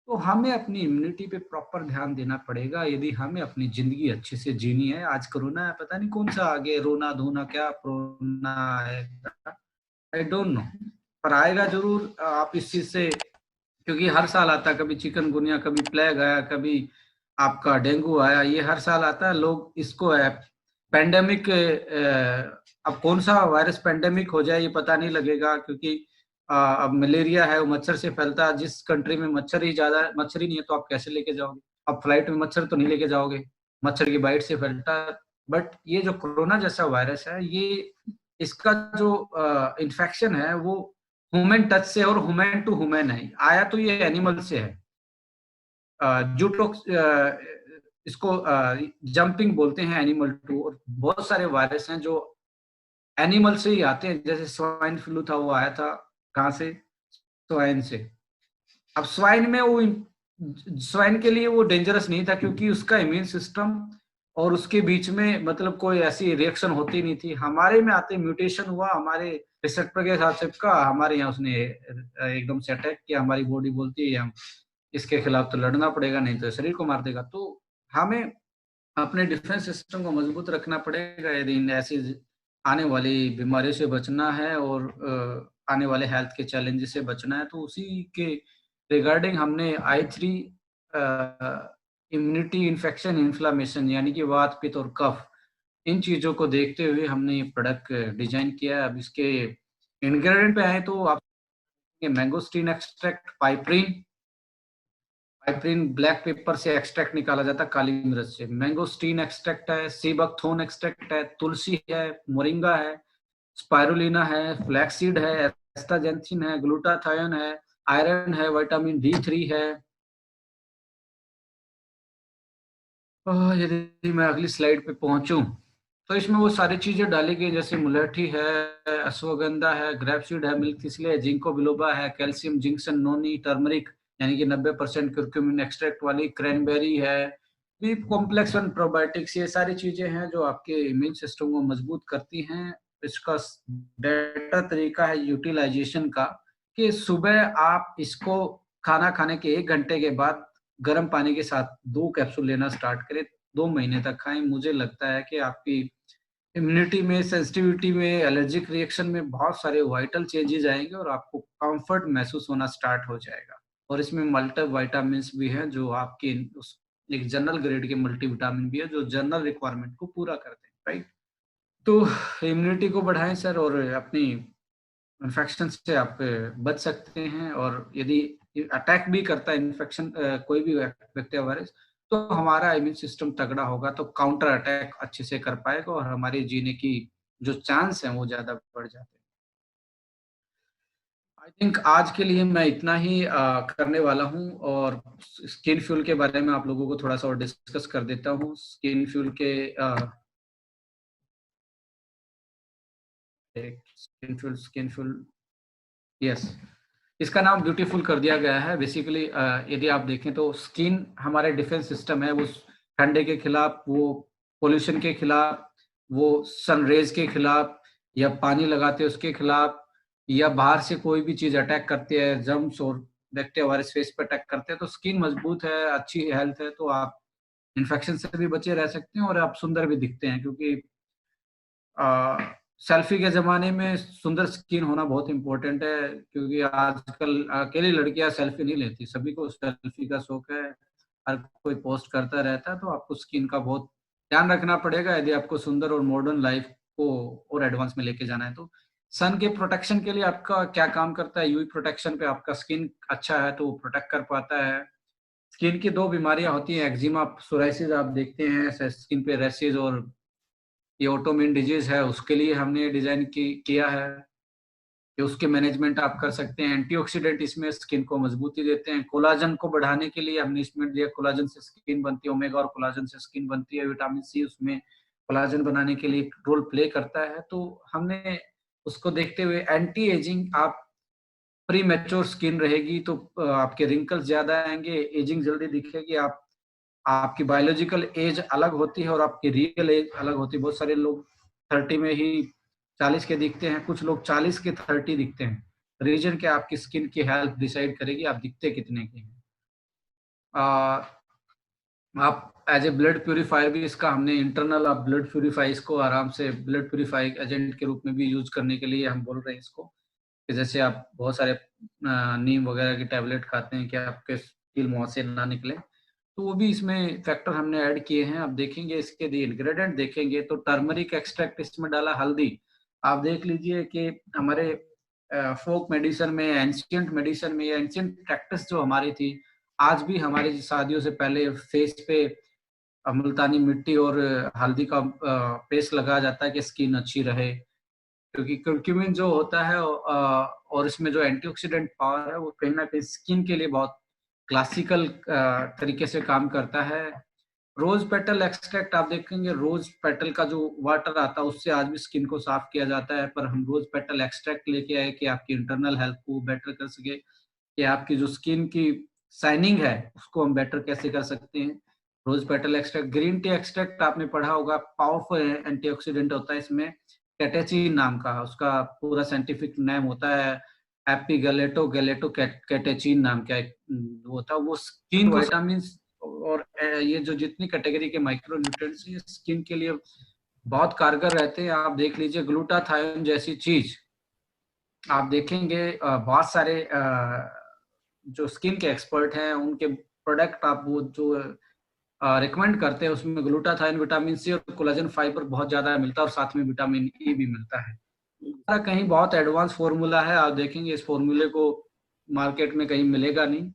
तो हमें अपनी इम्यूनिटी पे प्रॉपर ध्यान देना पड़ेगा यदि हमें अपनी जिंदगी अच्छे से जीनी है। आज कोरोना है, पता नहीं कौन सा आगे रोना धोना क्या कोरोना है, आई डोंट नो, पर आएगा जरूर। आप इस चीज से, क्योंकि हर साल आता है, कभी चिकनगुनिया, कभी प्लेग आया, कभी आपका डेंगू आया, ये हर साल आता है। लोग इसको है पेंडेमिक, अब कौन सा वायरस पेंडेमिक हो जाए ये पता नहीं लगेगा, क्योंकि अब मलेरिया है वो मच्छर से फैलता है। जिस कंट्री में मच्छर ही ज्यादा, मच्छर ही नहीं है तो आप कैसे लेके जाओगे? अब फ्लाइट में मच्छर तो नहीं लेके जाओगे, मच्छर की बाइट से फैलता है। बट ये जो कोरोना जैसा वायरस है, ये इसका जो इन्फेक्शन है वो ह्यूमन टच से और ह्यूमन टू ह्यूमन है। आया तो ये एनिमल से है। जूटोक्स, इसको जंपिंग बोलते हैं एनिमल टू। और बहुत सारे वायरस हैं जो एनिमल से ही आते हैं। जैसे स्वाइन फ्लू था, वो आया था कहाँ से? स्वाइन से। अब स्वाइन में वो, स्वाइन के लिए वो डेंजरस नहीं था क्योंकि उसका इम्यून सिस्टम और उसके बीच में मतलब कोई ऐसी रिएक्शन होती नहीं थी। हमारे में आते म्यूटेशन हुआ, हमारे रिसेप्टर के साथ चिपका, हमारे यहाँ उसने एकदम से अटैक किया। हमारी बॉडी बोलती है हम इसके खिलाफ तो लड़ना पड़ेगा, नहीं तो शरीर को मार देगा। तो हमें अपने डिफेंस सिस्टम को मजबूत रखना पड़ेगा यदि इन ऐसी आने वाली बीमारियों से बचना है और आने वाले हेल्थ के चैलेंजेस से बचना है। तो उसी के रिगार्डिंग हमने I3 इम्यूनिटी इन्फेक्शन इन्फ्लामेशन यानी कि वात पित्त और कफ, इन चीजों को देखते हुए हमने ये प्रोडक्ट डिजाइन किया है। अब इसके इंग्रेडिएंट पे आए तो आप मैंगोस्टीन एक्सट्रैक्ट, पाइपरीन, पाइपरीन ब्लैक पेपर से एक्सट्रैक्ट निकाला जाता है, काली मिर्च से। मैंगोस्टीन एक्सट्रैक्ट है, सीबकथोर्न एक्सट्रैक्ट है, तुलसी है, मोरिंगा है, स्पाइरुलिना है, फ्लैक्सीड है, एस्टाजेंथिन है, ग्लूटाथायोन है, आयरन है, विटामिन D3 है। यदि मैं अगली स्लाइड पे पहुंचूं तो इसमें वो सारी चीजें डाली गई, जैसे मुलेठी है, अश्वगंधा है, ग्रेपसीड है, मिल्क थिस्ले है, जिंको बिलोबा है, कैल्शियम, जिंक्सन, नोनी, टर्मरिक यानी कि 90% कुर्क्यूमिन एक्सट्रैक्ट वाली, क्रैनबेरी है, बी कॉम्प्लेक्स वन प्रोबायोटिक्स। ये सारी चीजें हैं जो आपके इम्यून सिस्टम को मजबूत करती हैं। इसका बेटर तरीका है यूटिलाइजेशन का, कि सुबह आप इसको खाना खाने के 1 घंटे के बाद गर्म पानी के साथ 2 कैप्सूल लेना स्टार्ट करें। 2 महीने तक खाएं। मुझे लगता है कि आपकी इम्यूनिटी में, सेंसिटिविटी में, एलर्जिक रिएक्शन में बहुत सारे वाइटल चेंजेस आएंगे और आपको कंफर्ट महसूस होना स्टार्ट हो जाएगा। और इसमें मल्टी विटामिन भी हैं जो आपके उस एक जनरल ग्रेड के मल्टीविटामिन भी है जो जनरल रिक्वायरमेंट को पूरा करते हैं, राइट? तो इम्यूनिटी को बढ़ाएं सर, और अपनी इन्फेक्शन से आप बच सकते हैं। और यदि अटैक भी करता है इन्फेक्शन, कोई भी बैक्टीरिया वायरस, तो हमारा इम्यून सिस्टम तगड़ा होगा तो काउंटर अटैक अच्छे से कर पाएगा और हमारे जीने की जो चांस है वो ज्यादा बढ़ जाते हैं। आई थिंक आज के लिए मैं इतना ही करने वाला हूँ। और स्किन फ्यूल के बारे में आप लोगों को थोड़ा सा और डिस्कस कर देता हूँ। स्किन फ्यूल के स्किन फ्यूल, यस, इसका नाम ब्यूटीफुल कर दिया गया है। बेसिकली यदि आप देखें तो स्किन हमारे डिफेंस सिस्टम है। वो ठंडे के खिलाफ, वो पोल्यूशन के खिलाफ, वो सन रेज के खिलाफ, या पानी लगाते हैं उसके खिलाफ, या बाहर से कोई भी चीज अटैक करती है, जर्म्स और बैक्टीरिया वायरस फेस पे अटैक करते हैं, तो स्किन मजबूत है, अच्छी हेल्थ है, तो आप इन्फेक्शन से भी बचे रह सकते हैं और आप सुंदर भी दिखते हैं। क्योंकि सेल्फी के ज़माने में सुंदर स्किन होना बहुत इम्पोर्टेंट है, क्योंकि आजकल अकेली लड़कियां सेल्फी नहीं लेती, सभी को सेल्फी का शौक है, हर कोई पोस्ट करता रहता है। तो आपको स्किन का बहुत ध्यान रखना पड़ेगा यदि आपको सुंदर और मॉडर्न लाइफ को और एडवांस में लेके जाना है। तो सन के प्रोटेक्शन के लिए आपका क्या काम करता है? यूवी प्रोटेक्शन पे आपका स्किन अच्छा है तो वो प्रोटेक्ट कर पाता है। स्किन की 2 बीमारियां होती हैं, एक्जिमा, सोराइसिस, आप देखते हैं स्किन पे रैशेज, और ये ऑटोइम्यून डिजीज है, उसके लिए हमने डिजाइन किया है कि उसके मैनेजमेंट आप कर सकते हैं। एंटीऑक्सीडेंट इसमें स्किन को मजबूती देते हैं। कोलाजन को बढ़ाने के लिए हमने इसमें दिया, कोलाजन से स्किन बनती है, ओमेगा और कोलाजन से स्किन बनती है। विटामिन सी उसमें कोलाजन बनाने के लिए रोल प्ले करता है। तो हमने उसको देखते हुए एंटी एजिंग, आप प्री मैच्योर स्किन रहेगी तो आपके रिंकल्स ज्यादा आएंगे, एजिंग जल्दी दिखेगी। आपकी बायोलॉजिकल एज अलग होती है और आपकी रियल एज अलग होती है। बहुत सारे लोग 30 में ही 40 के दिखते हैं, कुछ लोग 40 के 30 दिखते हैं। रीजन क्या, आपकी स्किन की हेल्थ डिसाइड करेगी आप दिखते कितने के हैं। आप एज ए ब्लड प्यूरिफायर भी इसका हमने इंटरनल, आप ब्लड प्यूरिफाई इसको आराम से ब्लड प्यूरिफाई एजेंट के रूप में भी यूज करने के लिए हम बोल रहे हैं इसको, कि जैसे आप बहुत सारे नीम वगैरह की टैबलेट खाते हैं कि आपके कील मुंह से ना निकले, तो वो भी इसमें फैक्टर हमने ऐड किए हैं। आप देखेंगे इसके इंग्रेडिएंट देखेंगे तो टर्मरिक एक्सट्रैक्ट इसमें डाला, हल्दी। आप देख लीजिए कि हमारे फोक मेडिसिन में, एंशियंट मेडिसिन में, एंशियंट प्रैक्टिस जो हमारी थी, आज भी हमारी शादियों से पहले फेस पे मुल्तानी मिट्टी और हल्दी का पेस्ट लगाया जाता है कि स्किन अच्छी रहे। क्योंकि curcumin जो होता है और इसमें जो एंटीऑक्सीडेंट पावर है वो कहीं ना कहीं स्किन के लिए बहुत क्लासिकल तरीके से काम करता है। रोज पेटल एक्सट्रैक्ट आप देखेंगे, रोज पेटल का जो वाटर आता है उससे आज भी स्किन को साफ किया जाता है, पर हम रोज पेटल एक्सट्रैक्ट लेके आए कि आपकी इंटरनल हेल्थ को बेटर कर सके, कि आपकी जो स्किन की शाइनिंग है उसको हम बेटर कैसे कर सकते हैं। Rose petal extract, green tea extract आपने पढ़ा होगा, पावरफुल एंटीऑक्सीडेंट होता है इसमें, कैटेचिन नाम का उसका पूरा साइंटिफिक नेम होता है, एपिगैलेटो गैलेटो कैटेचिन नाम का एक होता है। वो स्किन विटामिन और ये जो जितनी कैटेगरी के माइक्रो न्यूट्रिएंट्स ये स्किन के लिए बहुत कारगर रहते हैं। आप देख लीजिए ग्लूटाथायोन जैसी चीज, आप देखेंगे बहुत सारे जो स्किन के एक्सपर्ट हैं उनके प्रोडक्ट आप वो जो रिकमेंड करते हैं उसमें ग्लूटाथाइन, विटामिन सी और कोलेजन फाइबर बहुत ज्यादा मिलता है और साथ में विटामिन ई भी मिलता है। कहीं बहुत एडवांस फॉर्मूला है, आप देखेंगे इस फॉर्मूले को मार्केट में कहीं मिलेगा नहीं।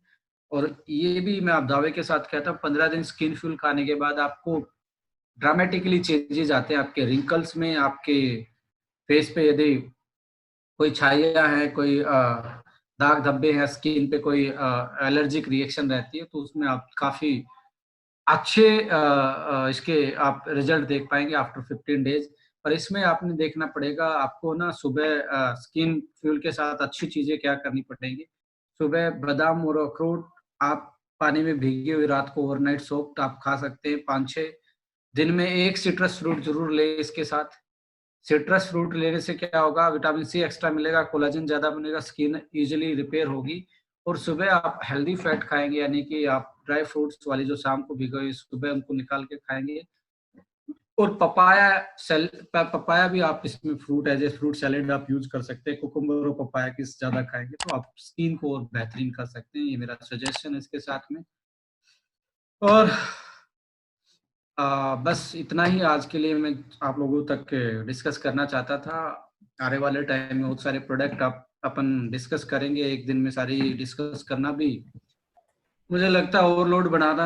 और ये भी मैं आप दावे के साथ कहता हूँ 15 दिन स्किन फ्यूल खाने के बाद आपको ड्रामेटिकली चेंजेस आते हैं आपके रिंकल्स में, आपके फेस पे यदि कोई छाइया है, कोई दाग धब्बे हैं स्किन पे, कोई एलर्जिक रिएक्शन रहती है, तो उसमें आप काफी अच्छे इसके आप रिजल्ट देख पाएंगे आफ्टर 15 डेज। पर इसमें आपने देखना पड़ेगा, आपको ना सुबह स्किन फ्यूल के साथ अच्छी चीजें क्या करनी पड़ेंगी। सुबह बादाम और अखरोट आप पानी में भीगे हुए रात को ओवरनाइट सोक्ड आप खा सकते हैं 5-6 दिन में। एक सिट्रस फ्रूट जरूर ले इसके साथ। सिट्रस फ्रूट लेने से क्या होगा, विटामिन सी एक्स्ट्रा मिलेगा, कोलाजन ज्यादा बनेगा, स्किन इजीली रिपेयर होगी। और सुबह आप हेल्दी फैट खाएंगे, यानी कि आप ड्राई फ्रूट्स वाली जो शाम को भिगोए सुबह उनको निकाल के खाएंगे। और पपाया भी आप इसमें fruit as a fruit salad आप यूज कर सकते हैं। कुकुम्बर और पपाया की ज्यादा खाएंगे तो आप स्किन को और बेहतरीन कर सकते हैं। ये मेरा सजेशन है इसके साथ में। और बस इतना ही आज के लिए मैं आप लोगों तक डिस्कस करना चाहता था। आने वाले टाइम में बहुत सारे प्रोडक्ट आप अपन डिस्कस करेंगे, एक दिन में सारी डिस्कस करना भी मुझे लगता है ओवरलोड बनाना